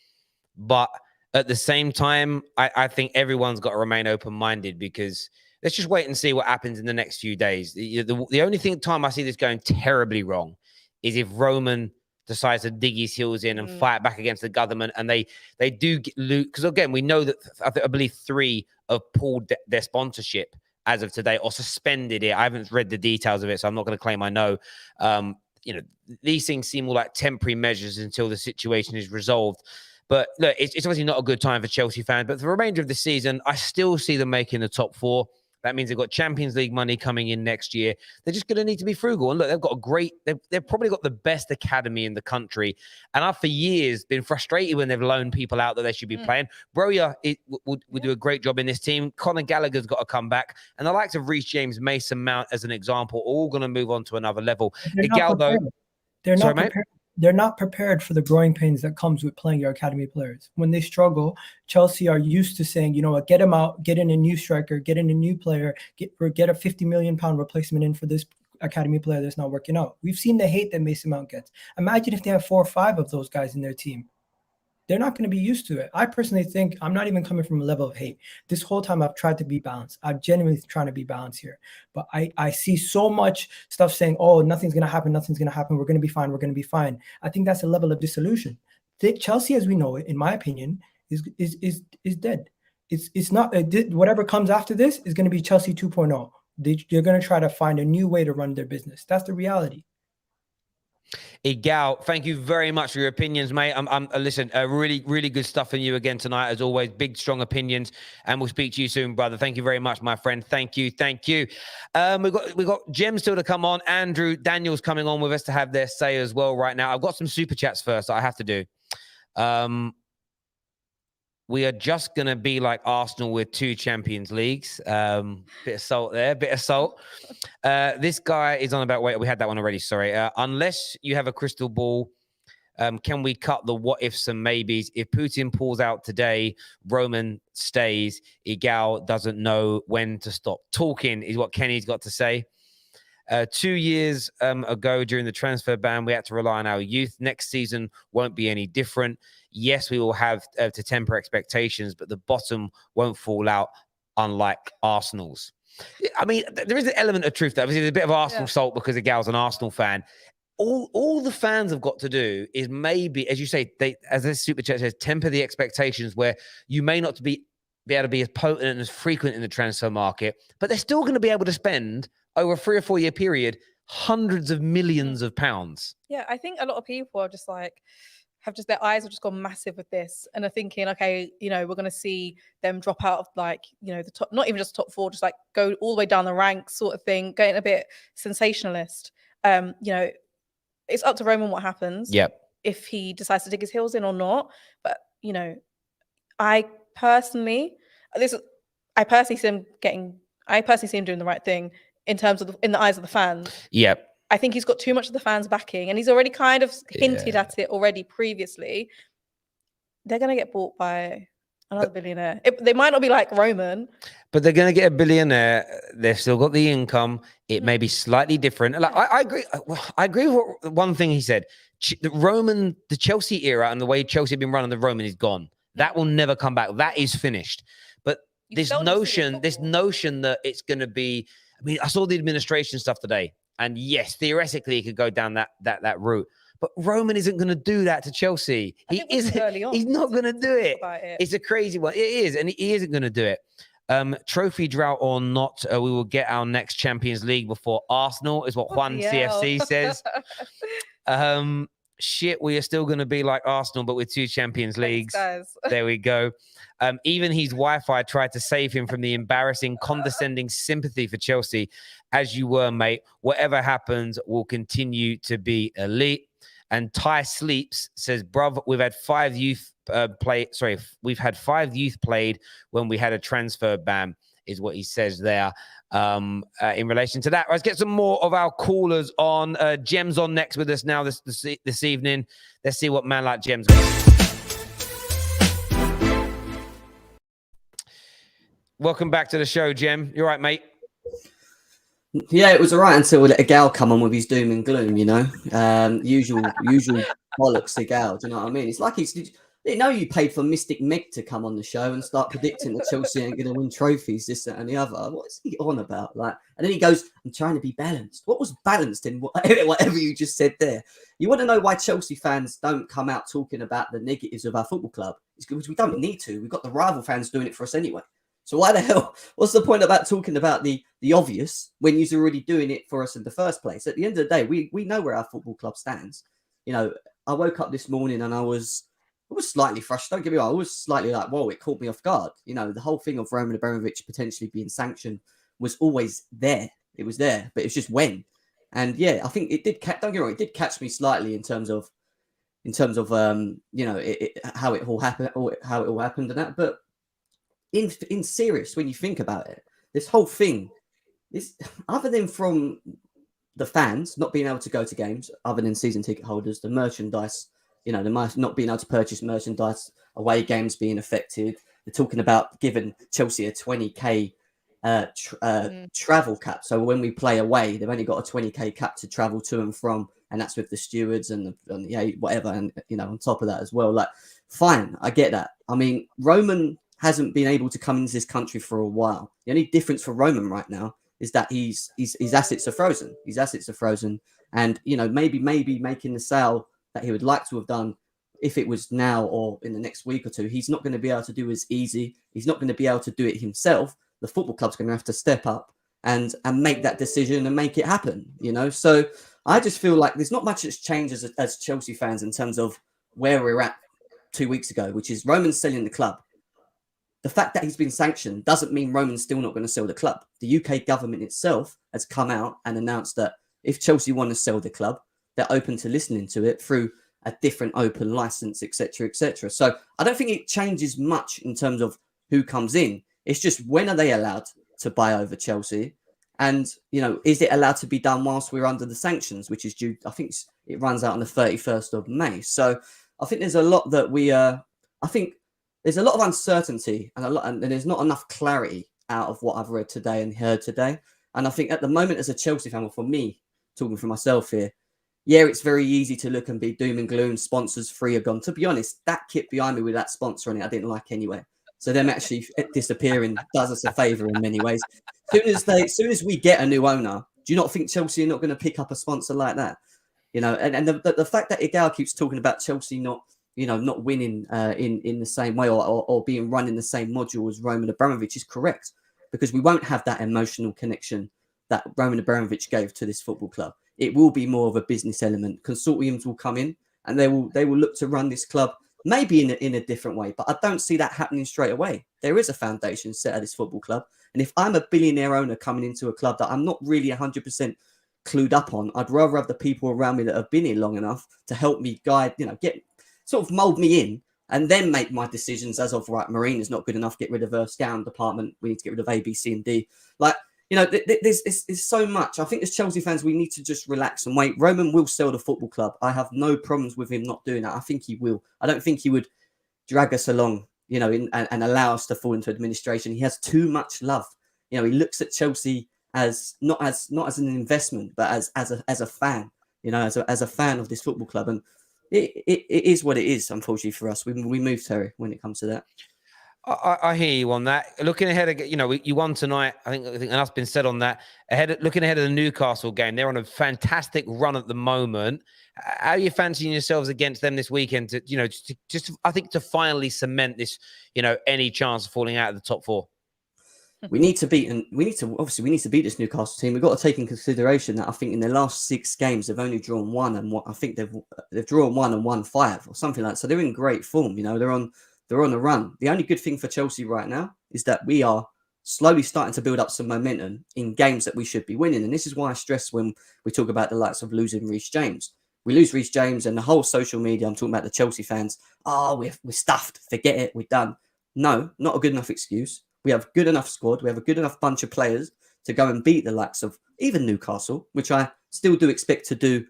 but at the same time, I think everyone's got to remain open-minded, because let's just wait and see what happens in the next few days. The only time I see this going terribly wrong is if Roman decides to dig his heels in and fight back against the government, and they do lose, because again, we know that I believe 3 have pulled their sponsorship as of today, or suspended it. I haven't read the details of it, so I'm not going to claim I know. You know, these things seem more like temporary measures until the situation is resolved. But look, it's obviously not a good time for Chelsea fans. But for the remainder of the season, I still see them making the top 4. That means they've got Champions League money coming in next year. They're just going to need to be frugal. And look, they've got they've probably got the best academy in the country. And I've for years been frustrated when they've loaned people out that they should be playing. Broja would do a great job in this team. Conor Gallagher's got to come back. And the likes of Reece James, Mason Mount, as an example, all going to move on to another level. Egal, though, they're not prepared for the growing pains that comes with playing your academy players. When they struggle, Chelsea are used to saying, you know what, get him out, get in a new striker, get in a new player, get a £50 million replacement in for this academy player that's not working out. We've seen the hate that Mason Mount gets. Imagine if they have 4 or 5 of those guys in their team. They're not going to be used to it. I personally think, I'm not even coming from a level of hate. This whole time I've tried to be balanced. I'm genuinely trying to be balanced here. But I see so much stuff saying, oh, nothing's going to happen. Nothing's going to happen. We're going to be fine. We're going to be fine. I think that's a level of disillusion. Chelsea, as we know it, in my opinion, is dead. It's not, whatever comes after this is going to be Chelsea 2.0. They're going to try to find a new way to run their business. That's the reality. Egal, thank you very much for your opinions, mate. Listen, really, really good stuff from you again tonight, as always. Big, strong opinions, and we'll speak to you soon, brother. Thank you very much, my friend. Thank you. We've got Jem still to come on. Andrew, Daniel's coming on with us to have their say as well right now. I've got some super chats first that I have to do. We are just going to be like Arsenal with 2 Champions Leagues. Bit of salt there, bit of salt. This guy is on about, wait, we had that one already, sorry. Unless you have a crystal ball, can we cut the what ifs and maybes? If Putin pulls out today, Roman stays. Egal doesn't know when to stop talking, is what Kenny's got to say. 2 years ago, during the transfer ban, we had to rely on our youth. Next season won't be any different. Yes, we will have to temper expectations, but the bottom won't fall out, unlike Arsenal's. I mean, there is an element of truth there. Obviously, there's a bit of Arsenal salt because Egal's an Arsenal fan. All the fans have got to do is maybe, as you say, as this super chat says, temper the expectations, where you may not be able to be as potent and as frequent in the transfer market, but they're still going to be able to spend over a 3 or 4 year period hundreds of millions of pounds. Yeah, I think a lot of people are just like, their eyes have just gone massive with this, and are thinking, okay, you know, we're going to see them drop out of, like, you know, the top, not even just top 4, just like go all the way down the ranks sort of thing, getting a bit sensationalist. You know, it's up to Roman what happens. Yep. If he decides to dig his heels in or not. But, you know, I personally see him doing the right thing in terms of in the eyes of the fans. Yep. I think he's got too much of the fans backing, and he's already kind of hinted at it already previously. They're going to get bought by another billionaire. They might not be like Roman, but they're going to get a billionaire. They've still got the income. It may be slightly different. Like, I agree. I agree with one thing he said. The Chelsea era and the way Chelsea have been running, the Roman is gone. That will never come back. That is finished. But this notion that it's going to be, I mean, I saw the administration stuff today. And yes, theoretically, he could go down that route. But Roman isn't going to do that to Chelsea. He's not going to do it. It's a crazy one. It is, and he isn't going to do it. Trophy drought or not, we will get our next Champions League before Arsenal, is what Juan CFC says. Shit, we are still going to be like Arsenal, but with 2 Champions Leagues. There we go. Even his Wi-Fi tried to save him from the embarrassing, condescending sympathy for Chelsea. As you were, mate. Whatever happens, we'll continue to be elite. And Ty Sleeps says, bruv, we've had 5 youth we've had 5 youth played when we had a transfer ban, is what he says there. In relation to that, let's get some more of our callers on. Jem's on next with us now this evening. Let's see what man like Jem's got. Welcome back to the show, Jem. You all right, mate? Yeah, it was all right until we let Egal come on with his doom and gloom, you know. Usual bollocks Egal, do you know what I mean? It's like they know you paid for Mystic Meg to come on the show and start predicting that Chelsea ain't going to win trophies, this, that, and the other. What is he on about? Like, and then he goes, I'm trying to be balanced. What was balanced in whatever you just said there? You want to know why Chelsea fans don't come out talking about the negatives of our football club? It's because we don't need to. We've got the rival fans doing it for us anyway. So why the hell? What's the point about talking about the obvious when you're already doing it for us in the first place? At the end of the day, we know where our football club stands. You know, I woke up this morning and I was slightly frustrated. Don't get me wrong, I was slightly like, whoa, it caught me off guard. You know, the whole thing of Roman Abramovich potentially being sanctioned was always there. It was there, but it's just when. And yeah, I think it did. Don't get me wrong, it did catch me slightly in terms of you know, how it all happened and that, but. In serious, when you think about it, this whole thing is, other than from the fans not being able to go to games, other than season ticket holders, the merchandise, you know, not being able to purchase merchandise, away games being affected. They're talking about giving Chelsea a 20k travel cap. So when we play away, they've only got a 20k cap to travel to and from, and that's with the stewards and whatever, and you know, on top of that as well. Like, fine, I get that. I mean, Roman hasn't been able to come into this country for a while. The only difference for Roman right now is that his assets are frozen. His assets are frozen. And, you know, maybe making the sale that he would like to have done, if it was now or in the next week or two, he's not going to be able to do as easy. He's not going to be able to do it himself. The football club's going to have to step up and make that decision and make it happen, you know? So I just feel like there's not much that's changed as Chelsea fans in terms of where we're at 2 weeks ago, which is Roman's selling the club. The fact that he's been sanctioned doesn't mean Roman's still not going to sell the club. The UK government itself has come out and announced that if Chelsea want to sell the club, they're open to listening to it through a different open license, etc., etc. So I don't think it changes much in terms of who comes in. It's just, when are they allowed to buy over Chelsea? And, you know, is it allowed to be done whilst we're under the sanctions, which is due, I think it runs out on the 31st of May. So I think there's a lot that there's a lot of uncertainty and there's not enough clarity out of what I've read today and heard today. And I think at the moment, as a Chelsea fan, well, for me, talking for myself here, yeah, it's very easy to look and be doom and gloom. Sponsors free are gone. To be honest, that kit behind me with that sponsor on it, I didn't like anyway. So them actually disappearing does us a favour in many ways. As soon as we get a new owner, do you not think Chelsea are not going to pick up a sponsor like that? You know, and the fact that Egal keeps talking about Chelsea not winning in the same way or being run in the same module as Roman Abramovich is correct, because we won't have that emotional connection that Roman Abramovich gave to this football club. It will be more of a business element. Consortiums will come in and they will look to run this club maybe in a different way, but I don't see that happening straight away. There is a foundation set at this football club, and if I'm a billionaire owner coming into a club that I'm not really 100% clued up on, I'd rather have the people around me that have been here long enough to help me guide, you know, sort of mold me in, and then make my decisions as of, right, Marina's not good enough, get rid of her scouting department, we need to get rid of A, B, C, and D. Like, you know, there's so much. I think as Chelsea fans, we need to just relax and wait. Roman will sell the football club. I have no problems with him not doing that. I think he will. I don't think he would drag us along, you know, and allow us to fall into administration. He has too much love. You know, he looks at Chelsea as not as an investment, but as a fan. You know, as a fan of this football club, and it is what it is. Unfortunately for us, we move, Terry, when it comes to that. I hear you on that. Looking ahead, you know, you won tonight. I think enough's been said on that. Looking ahead of the Newcastle game, they're on a fantastic run at the moment. How are you fancying yourselves against them this weekend? To, you know, I think to finally cement this, you know, any chance of falling out of the top four. We need to beat this Newcastle team. We've got to take in consideration that I think in their last 6 games they've only drawn 1, and I think they've drawn 1 and won 5 or something like that. So they're in great form. You know, they're on a run. The only good thing for Chelsea right now is that we are slowly starting to build up some momentum in games that we should be winning. And this is why I stress when we talk about the likes of losing Reece James. We lose Reece James and the whole social media. I'm talking about the Chelsea fans. Oh, we're stuffed. Forget it. We're done. No, not a good enough excuse. We have a good enough squad. We have a good enough bunch of players to go and beat the likes of even Newcastle, which I still do expect to do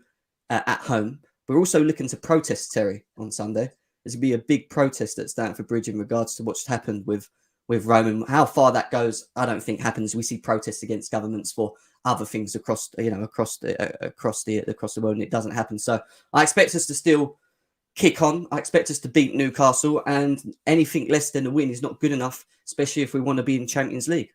at home. We're also looking to protest, Terry, on Sunday. There's going to be a big protest at Stamford Bridge in regards to what's happened with Roman. How far that goes, I don't think happens. We see protests against governments for other things across the world, and it doesn't happen. So I expect us to still kick on. I expect us to beat Newcastle, and anything less than a win is not good enough, especially if we want to be in Champions League.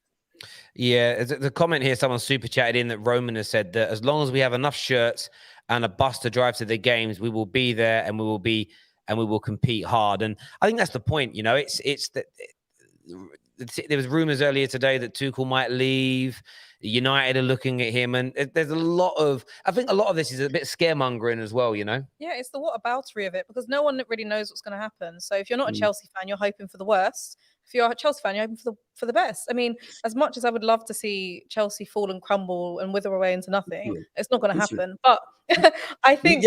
Yeah, the comment here, someone super chatted in that Roman has said that as long as we have enough shirts and a bus to drive to the games, we will be there and we will compete hard. And I think that's the point. You know, it's that there was rumors earlier today that Tuchel might leave. United are looking at him, and there's I think a lot of this is a bit scaremongering as well, you know? Yeah, it's the whataboutery of it, because no one really knows what's going to happen. So if you're not a Chelsea fan, you're hoping for the worst. If you're a Chelsea fan, you're hoping for the best. I mean, as much as I would love to see Chelsea fall and crumble and wither away into nothing, it's not going to happen. But I think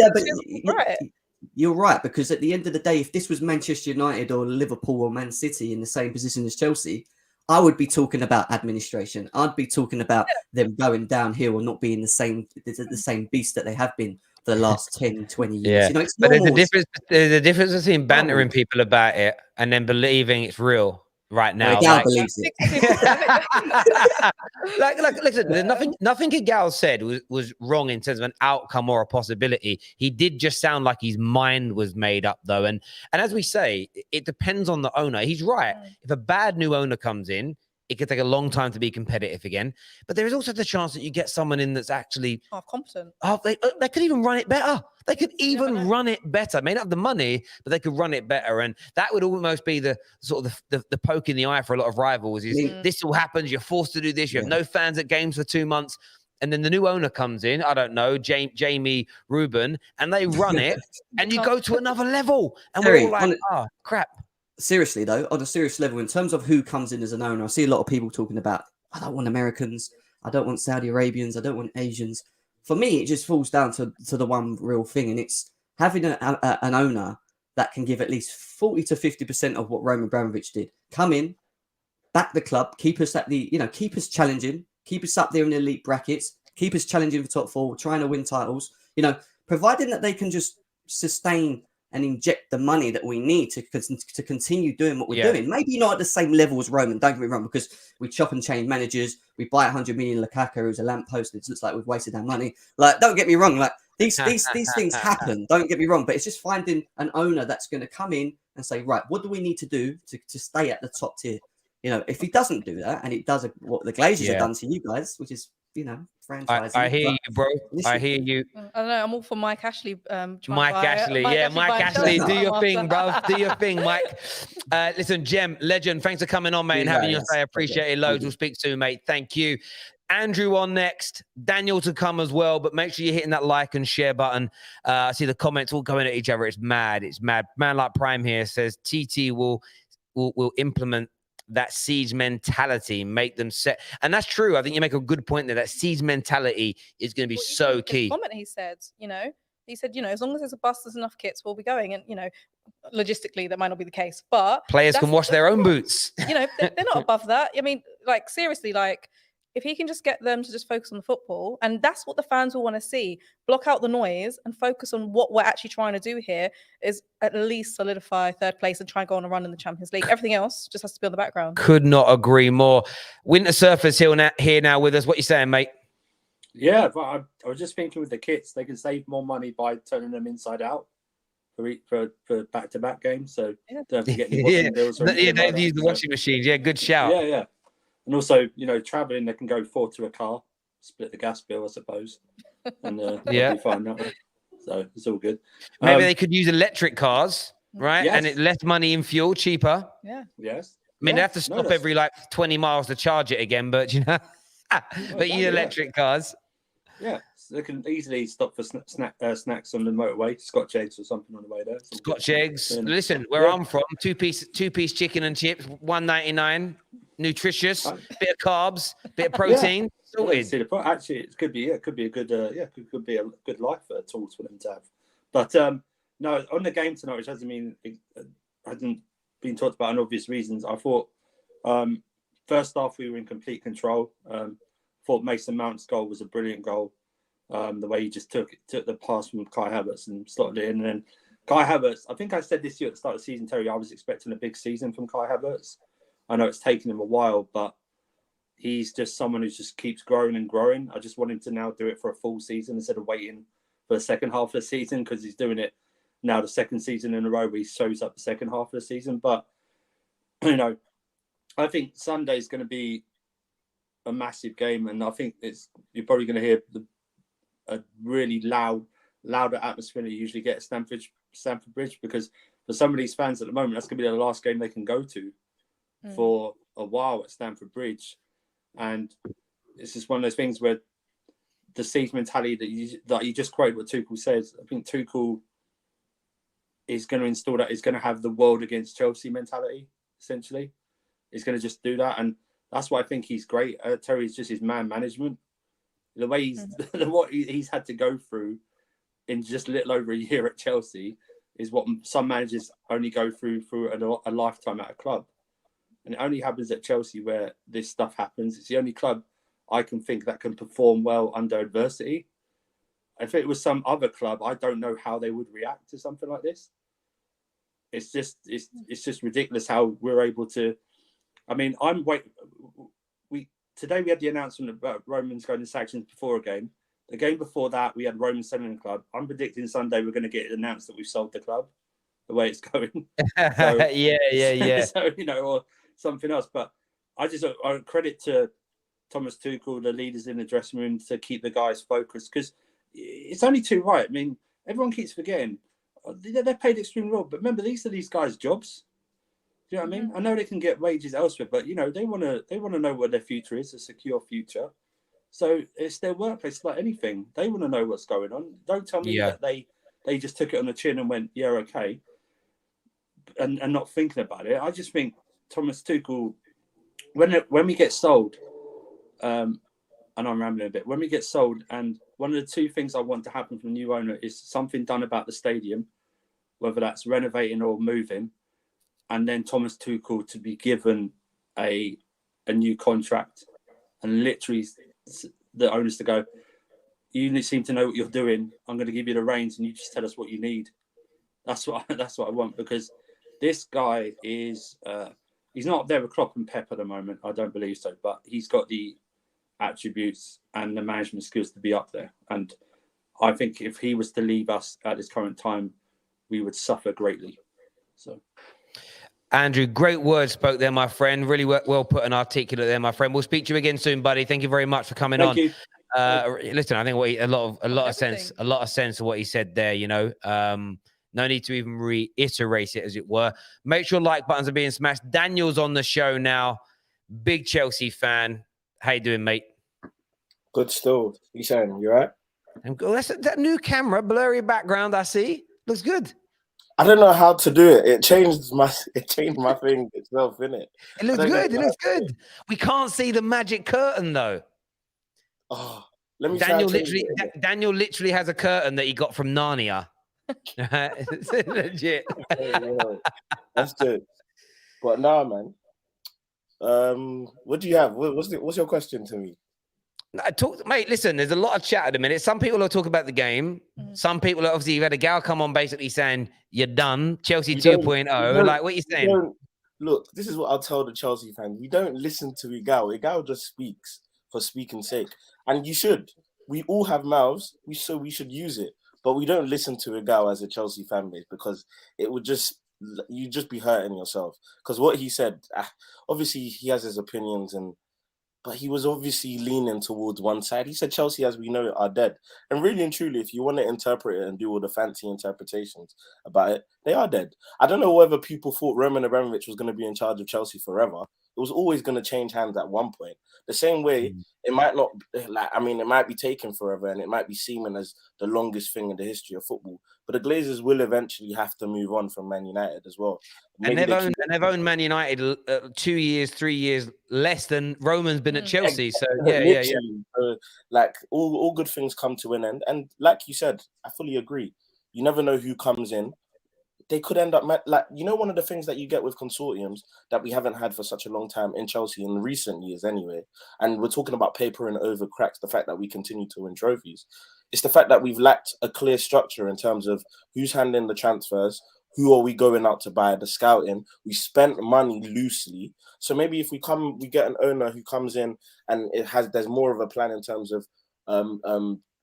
you're right, because at the end of the day, if this was Manchester United or Liverpool or Man City in the same position as Chelsea, I would be talking about administration. I'd be talking about them going downhill or not being the same beast that they have been for the last 10, 20 years. Yeah. You know, it's but normal. there's a difference between bantering people about it and then believing it's real right now. Egal believes it. Listen, there's nothing Egal said was wrong in terms of an outcome or a possibility. He did just sound like his mind was made up, though. And as we say, it depends on the owner. He's right. If a bad new owner comes in, it could take a long time to be competitive again. But there is also the chance that you get someone in that's actually competent. They could even run it better. They could even run it better. May not have the money, but they could run it better. And that would almost be the sort of the poke in the eye for a lot of rivals. This all happens. You're forced to do this. You have no fans at games for 2 months. And then the new owner comes in, I don't know, Jamie Rubin, and they run it, and you go to another level. And we're all like, crap. Seriously, though, on a serious level, in terms of who comes in as an owner, I see a lot of people talking about, I don't want Americans, I don't want Saudi Arabians, I don't want Asians. For me, it just falls down to the one real thing, and it's having an owner that can give at least 40 to 50% of what Roman Abramovich did. Come in, back the club, keep us keep us challenging, keep us up there in the elite brackets, keep us challenging for top four, trying to win titles. You know, providing that they can just sustain and inject the money that we need to continue doing what we're doing. Maybe not at the same level as Roman, don't get me wrong, because we chop and change managers. We buy 100 million Lukaku, who's a lamppost. It looks like we've wasted our money. Like, don't get me wrong. Like, these things happen. Don't get me wrong. But it's just finding an owner that's going to come in and say, right, what do we need to do to stay at the top tier? You know, if he doesn't do that, and it does what the Glazers have done to you guys, which is, you know, franchising. I hear you, bro. I hear you. I don't know. I'm all for Mike Ashley. Mike Ashley, do your thing, bro. Do your thing, Mike. Listen, Jem, legend, thanks for coming on, mate, and having your say. I appreciate it loads. We'll speak soon, mate. Thank you. Andrew on next. Daniel to come as well, but make sure you're hitting that like and share button. I see the comments all going at each other. It's mad. It's mad. Man like Prime here says TT will implement that siege mentality, make them set. And that's true. I think you make a good point there. That siege mentality is going to be so key. Comment he said, as long as there's a bus, there's enough kits, we'll be going. And, logistically, that might not be the case. But players can wash their own boots. They're not above that. I mean, like, seriously, like, if he can just get them to just focus on the football, and that's what the fans will want to see, block out the noise and focus on what we're actually trying to do here, is at least solidify third place and try and go on a run in the Champions League. Everything else just has to be on the background. Could not agree more. Winter Surfer's here now with us. What you saying, mate? Yeah, but I was just thinking with the kits, they can save more money by turning them inside out for back-to-back games. So don't forget the washing bills. They've used the washing machines. Yeah, good shout. Yeah. And also, traveling, they can go 4 to a car, split the gas bill, I suppose. And be fine that way. So it's all good. Maybe they could use electric cars, right? Yes. And it's less money in fuel, cheaper. Yeah. Yes. I mean, they have to stop every 20 miles to charge it again, but but you need electric cars. Yeah, so they can easily stop for snacks on the motorway, Scotch eggs or something on the way there. Scotch eggs. Listen, where I'm from, two piece chicken and chips, $1.99. Nutritious, bit of carbs, bit of protein. Sorted. Actually, it could be a good could be a good life tools for them to have. But no, on the game tonight, which hasn't been talked about in obvious reasons. I thought first half we were in complete control. Thought Mason Mount's goal was a brilliant goal. The way he just took the pass from Kai Havertz and slotted it in, and then Kai Havertz. I think I said this year at the start of the season, Terry. I was expecting a big season from Kai Havertz. I know it's taken him a while, but he's just someone who just keeps growing and growing. I just want him to now do it for a full season instead of waiting for the second half of the season, because he's doing it now the second season in a row where he shows up the second half of the season. But, you know, I think Sunday is going to be a massive game, and I think you're probably going to hear a really louder atmosphere than you usually get at Stamford Bridge, because for some of these fans at the moment, that's going to be the last game they can go to for a while at Stamford Bridge. And it's just one of those things where the siege mentality that you just quoted what Tuchel says. I think Tuchel is going to install that. Is going to have the world against Chelsea mentality. Essentially, he's going to just do that, and that's why I think he's great. Terry is just his man management. The way what he's had to go through in just a little over a year at Chelsea is what some managers only go through a lifetime at a club. And it only happens at Chelsea where this stuff happens. It's the only club I can think that can perform well under adversity. If it was some other club, I don't know how they would react to something like this. It's just ridiculous how we're able to. I mean, today we had the announcement about Romans going to sanctions before a game. The game before that, we had Roman selling the club. I'm predicting Sunday we're going to get it announced that we've sold the club. The way it's going. So, yeah. So, you know, or something else. But I credit to Thomas Tuchel, the leaders in the dressing room, to keep the guys focused, because it's only too right. I mean, everyone keeps forgetting they're paid extremely well, but remember, these are these guys' jobs. Do you know what I mean? I know they can get wages elsewhere, but you know they want to know what their future is, a secure future. So it's their workplace, like anything. They want to know what's going on. Don't tell me that they just took it on the chin and went, yeah, okay, and not thinking about it. I just think Thomas Tuchel, when we get sold, and I'm rambling a bit, when we get sold, and one of the two things I want to happen from the new owner is something done about the stadium, whether that's renovating or moving, and then Thomas Tuchel to be given a new contract, and literally the owners to go, you seem to know what you're doing. I'm going to give you the reins, and you just tell us what you need. That's what I want, because this guy is he's not up there with Klopp and Pep at the moment. I don't believe so, but he's got the attributes and the management skills to be up there. And I think if he was to leave us at this current time, we would suffer greatly. So, Andrew, great words spoke there, my friend. Really well put and articulate there, my friend. We'll speak to you again soon, buddy. Thank you very much for coming on. Thank you. Listen, I think a lot of sense of what he said there. You know, no need to even reiterate it, as it were. Make sure like buttons are being smashed. Daniel's on the show now. Big Chelsea fan. How you doing, mate? Good still. You saying you right? That's that new camera, blurry background. I see. Looks good. I don't know how to do it. It changed my thing itself, innit? It looks good. It looks good. We can't see the magic curtain though. Oh, let me. Daniel literally has a curtain that he got from Narnia. It's legit. That's good. But now, man. What do you have? What's your question to me? Mate, listen, there's a lot of chat at the minute. Some people are talking about the game. Some people are obviously, you've had Egal come on basically saying, you're done. Chelsea 2.0. Like, what are you saying? Look, this is what I'll tell the Chelsea fans. You don't listen to Egal. Egal just speaks for speaking's sake. And you should. We all have mouths, so we should use it. But we don't listen to Egal as a Chelsea fan base, because it would you'd just be hurting yourself. Because what he said, obviously he has his opinions, but he was obviously leaning towards one side. He said Chelsea, as we know it, are dead. And really and truly, if you want to interpret it and do all the fancy interpretations about it, they are dead. I don't know whether people thought Roman Abramovich was going to be in charge of Chelsea forever. It was always going to change hands at one point. The same way, it might not, like, I mean, it might be taken forever and it might be seeming as the longest thing in the history of football. But the Glazers will eventually have to move on from Man United as well. And they've owned Man United 2 years, 3 years less than Roman's been at Chelsea. So yeah. So, like, all good things come to an end. And like you said, I fully agree. You never know who comes in. They could end up like, you know, one of the things that you get with consortiums that we haven't had for such a long time in Chelsea in recent years anyway, and we're talking about papering over cracks, the fact that we continue to win trophies, it's the fact that we've lacked a clear structure in terms of who's handling the transfers, who are we going out to buy, the scouting. We spent money loosely. So maybe if we get an owner who comes in and there's more of a plan in terms of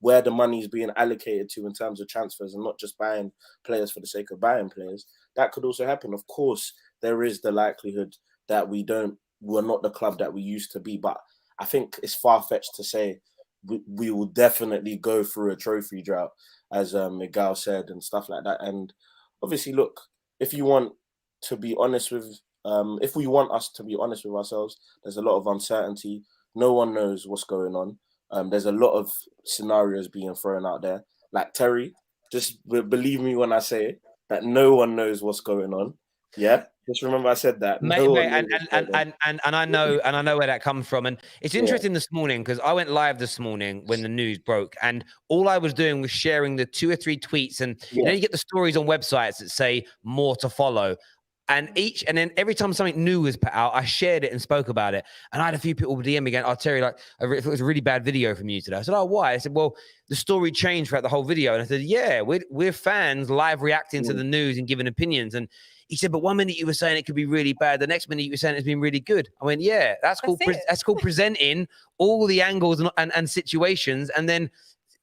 where the money is being allocated to in terms of transfers and not just buying players for the sake of buying players, that could also happen. Of course, there is the likelihood that we're not the club that we used to be, but I think it's far-fetched to say we will definitely go through a trophy drought, as Egal said, and stuff like that. And obviously, look, if we want us to be honest with ourselves, there's a lot of uncertainty. No one knows what's going on. There's a lot of scenarios being thrown out there. Like Terry, just believe me when I say that no one knows what's going on. Yeah, just remember I said that. Mate, and I know where that comes from. And it's interesting this morning because I went live this morning when the news broke, and all I was doing was sharing the 2 or 3 tweets. And you know, you get the stories on websites that say more to follow. And then every time something new was put out, I shared it and spoke about it. And I had a few people DM me again. Terry, like, it was a really bad video from you today. I said, oh, why? I said, well, the story changed throughout the whole video. And I said, yeah, we're fans live reacting to the news and giving opinions. And he said, but 1 minute you were saying it could be really bad. The next minute you were saying it's been really good. I went, yeah, that's called presenting all the angles and situations. And then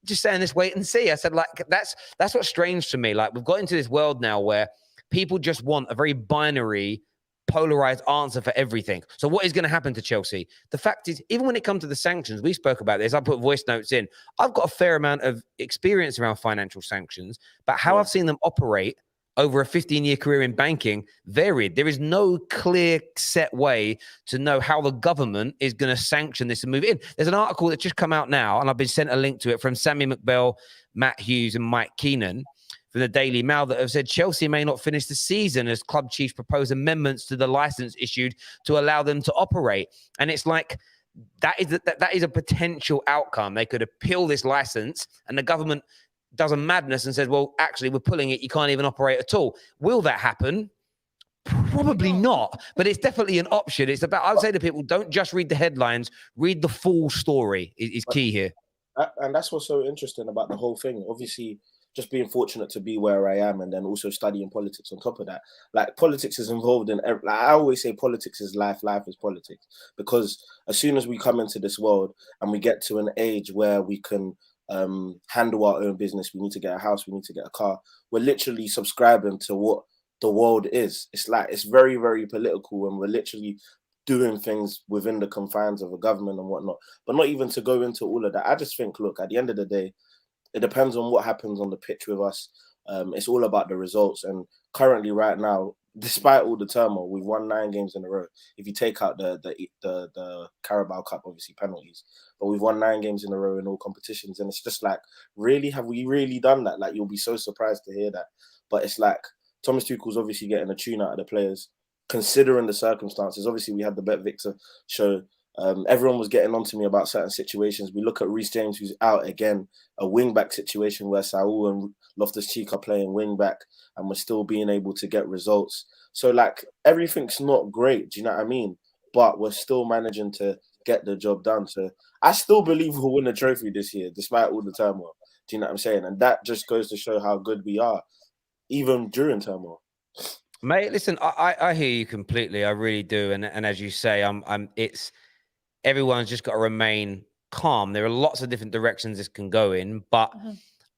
just saying this, wait and see. I said, like, that's what's strange to me. Like, we've got into this world now where people just want a very binary, polarized answer for everything. So what is going to happen to Chelsea? The fact is, even when it comes to the sanctions, we spoke about this. I put voice notes in. I've got a fair amount of experience around financial sanctions, but how I've seen them operate over a 15-year career in banking varied. There is no clear set way to know how the government is going to sanction this and move in. There's an article that's just come out now, and I've been sent a link to it from Sammy McBell, Matt Hughes, and Mike Keenan from the Daily Mail that have said Chelsea may not finish the season as club chiefs propose amendments to the license issued to allow them to operate. And it's like, that is a potential outcome. They could appeal this license and the government does a madness and says, well, actually, we're pulling it. You can't even operate at all. Will that happen? Probably not, but it's definitely an option. It's about, I would say to people, don't just read the headlines, read the full story is key here. And that's what's so interesting about the whole thing. Obviously, just being fortunate to be where I am and then also studying politics on top of that. Like, politics is involved in, like, I always say politics is life, life is politics. Because as soon as we come into this world and we get to an age where we can handle our own business, we need to get a house, we need to get a car, we're literally subscribing to what the world is. It's like, it's very, very political, and we're literally doing things within the confines of a government and whatnot. But not even to go into all of that. I just think, look, at the end of the day, it depends on what happens on the pitch with us. It's all about the results. And currently, right now, despite all the turmoil, we've won 9 games in a row. If you take out the Carabao Cup, obviously penalties, but we've won 9 games in a row in all competitions. And it's just like, really, have we really done that? Like, you'll be so surprised to hear that. But it's like, Thomas Tuchel's obviously getting a tune out of the players, considering the circumstances. Obviously, we had the Bet Victor show. Everyone was getting onto me about certain situations. We look at Reece James, who's out again, a wing-back situation where Saul and Loftus-Cheek are playing wing-back, and we're still being able to get results. So, like, everything's not great, do you know what I mean? But we're still managing to get the job done. So I still believe we'll win a trophy this year, despite all the turmoil. Do you know what I'm saying? And that just goes to show how good we are, even during turmoil. Mate, listen, I hear you completely. I really do. And as you say, everyone's just got to remain calm. There are lots of different directions this can go in, but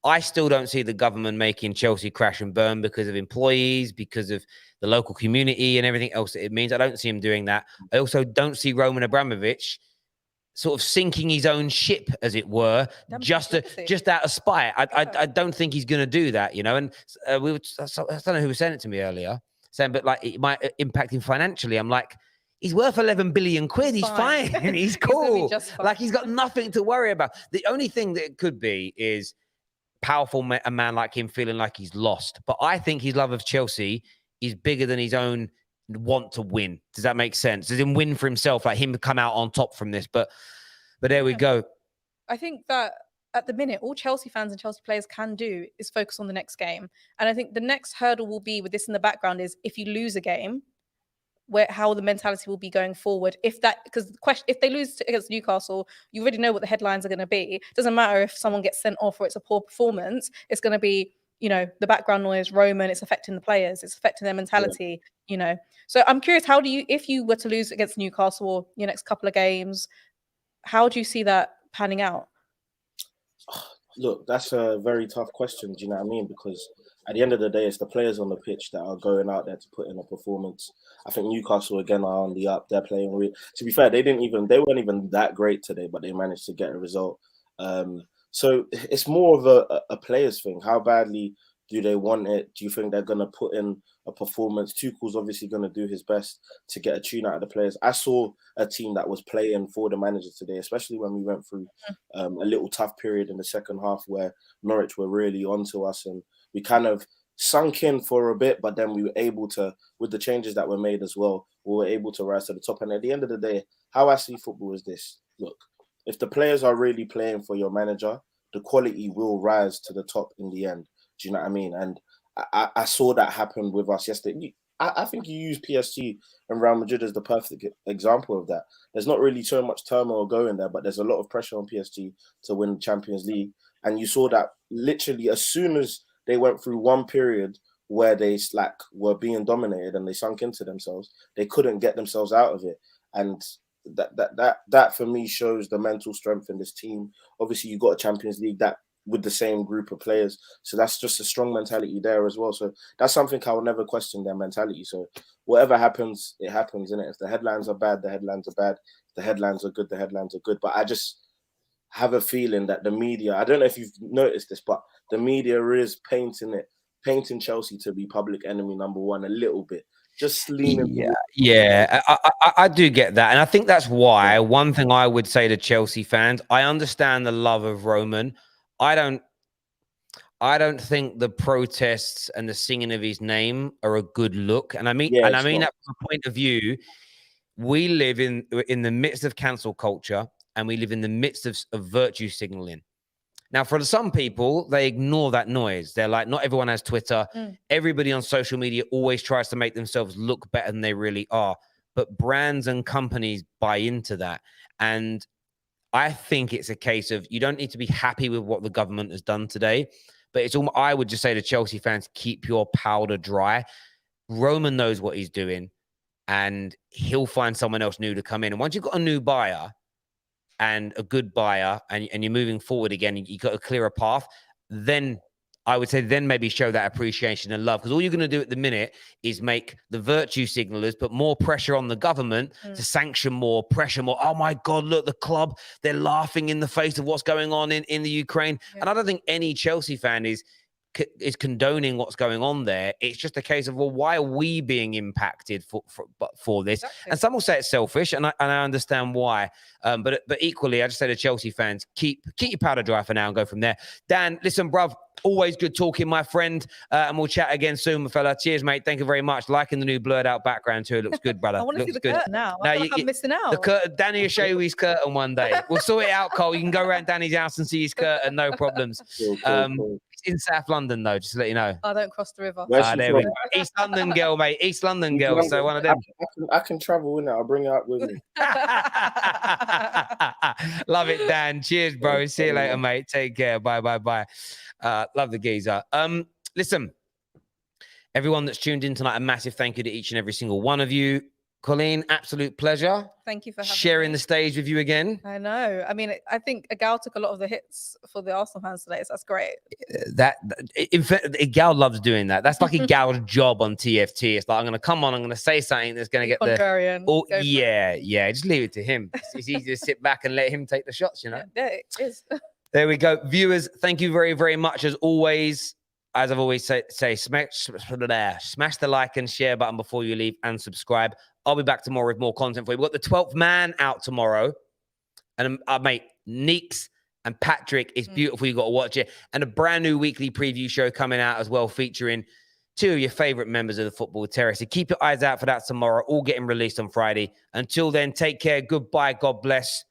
I still don't see the government making Chelsea crash and burn because of employees, because of the local community and everything else that it means. I don't see him doing that. I also don't see Roman Abramovich sort of sinking his own ship, as it were, just out of spite. I don't think he's going to do that, you know. And I don't know who was saying it to me earlier, saying, but like, it might impact him financially. I'm like, he's worth 11 billion quid. He's fine. He's cool. Like, he's got nothing to worry about. The only thing that it could be is a man like him feeling like he's lost. But I think his love of Chelsea is bigger than his own want to win. Does that make sense? Does him win for himself, like him come out on top from this? But there we go. I think that at the minute, all Chelsea fans and Chelsea players can do is focus on the next game. And I think the next hurdle will be, with this in the background, is if you lose a game, how the mentality will be going forward. Because if they lose against Newcastle, you already know what the headlines are going to be. It doesn't matter if someone gets sent off or it's a poor performance. It's going to be, the background noise, Roman, it's affecting the players, it's affecting their mentality, So I'm curious, if you were to lose against Newcastle or your next couple of games, how do you see that panning out? Look, that's a very tough question. Do you know what I mean? Because at the end of the day, it's the players on the pitch that are going out there to put in a performance. I think Newcastle again are on the up. They're playing. To be fair, they weren't even that great today, but they managed to get a result. So it's more of a players thing. How badly do they want it? Do you think they're going to put in a performance? Tuchel's obviously going to do his best to get a tune out of the players. I saw a team that was playing for the manager today, especially when we went through a little tough period in the second half where Norwich were really onto us, and we kind of sunk in for a bit, but then we were able to, with the changes that were made as well, we were able to rise to the top. And at the end of the day, how I see football is this. Look, if the players are really playing for your manager, the quality will rise to the top in the end. Do you know what I mean? And I saw that happen with us yesterday. I think you use PSG and Real Madrid as the perfect example of that. There's not really so much turmoil going there, but there's a lot of pressure on PSG to win the Champions League. And you saw that literally as soon as they went through one period where they were being dominated and they sunk into themselves, they couldn't get themselves out of it. And that for me shows the mental strength in this team. Obviously, you got a Champions League that with the same group of players, so that's just a strong mentality there as well. So that's something I will never question, their mentality. So whatever happens, it happens, innit? If the headlines are bad, the headlines are bad. If the headlines are good, the headlines are good. But I just have a feeling that the media, I don't know if you've noticed this, but the media is painting Chelsea to be public enemy number one a little bit. Just leaning. Yeah, I do get that. And I think that's why one thing I would say to Chelsea fans, I understand the love of Roman. I don't think the protests and the singing of his name are a good look. And I mean that from a point of view, we live in the midst of cancel culture and we live in the midst of virtue signaling. Now, for some people, they ignore that noise. They're like, not everyone has Twitter. Everybody on social media always tries to make themselves look better than they really are. But brands and companies buy into that. And I think it's a case of you don't need to be happy with what the government has done today. But I would just say to Chelsea fans, keep your powder dry. Roman knows what he's doing, and he'll find someone else new to come in. And once you've got a new buyer, and a good buyer, and you're moving forward again, you got a clearer path, then I would say maybe show that appreciation and love. Because all you're going to do at the minute is make the virtue signalers put more pressure on the government to sanction more, pressure more. Oh my God, look, the club, they're laughing in the face of what's going on in the Ukraine. And I don't think any Chelsea fan is condoning what's going on there. It's just a case of, well, why are we being impacted for this? Exactly. And some will say it's selfish, and I understand why. But equally, I just say to Chelsea fans, keep your powder dry for now and go from there. Dan, listen, bruv, always good talking, my friend. And we'll chat again soon, my fella. Cheers, mate. Thank you very much. Liking the new blurred out background too. It looks good, brother. I want to see the curtain now. I feel like I'm missing out. The curtain, Danny will show you his curtain one day. We'll sort it out, Cole. You can go around Danny's house and see his curtain, no problems. Cool. In South London, though, just to let you know. I don't cross the river. There we go. East London girl, mate. East London girl. So one of them. I can travel in it. I'll bring it up with me. Love it, Dan. Cheers, bro. See you later, mate. Take care. Bye. Love the geezer. Listen, everyone that's tuned in tonight, a massive thank you to each and every single one of you. Colleen, absolute pleasure. Thank you for sharing the stage with you again. I know. I mean, I think Egal took a lot of the hits for the Arsenal fans today, so that's great. In fact, Egal loves doing that. That's like Egal's job on TFT. It's like, I'm going to come on, I'm going to say something that's going to get contrarian. Yeah. Just leave it to him. It's easy to sit back and let him take the shots, you know? Yeah, it is. There we go. Viewers, thank you very, very much as always. As I've always say smash the like and share button before you leave and subscribe. I'll be back tomorrow with more content for you. We've got the 12th Man out tomorrow. And mate, Neeks and Patrick is beautiful. You got to watch it. And a brand new weekly preview show coming out as well, featuring 2 of your favorite members of the Football Terrace. So keep your eyes out for that tomorrow, all getting released on Friday. Until then, take care. Goodbye. God bless.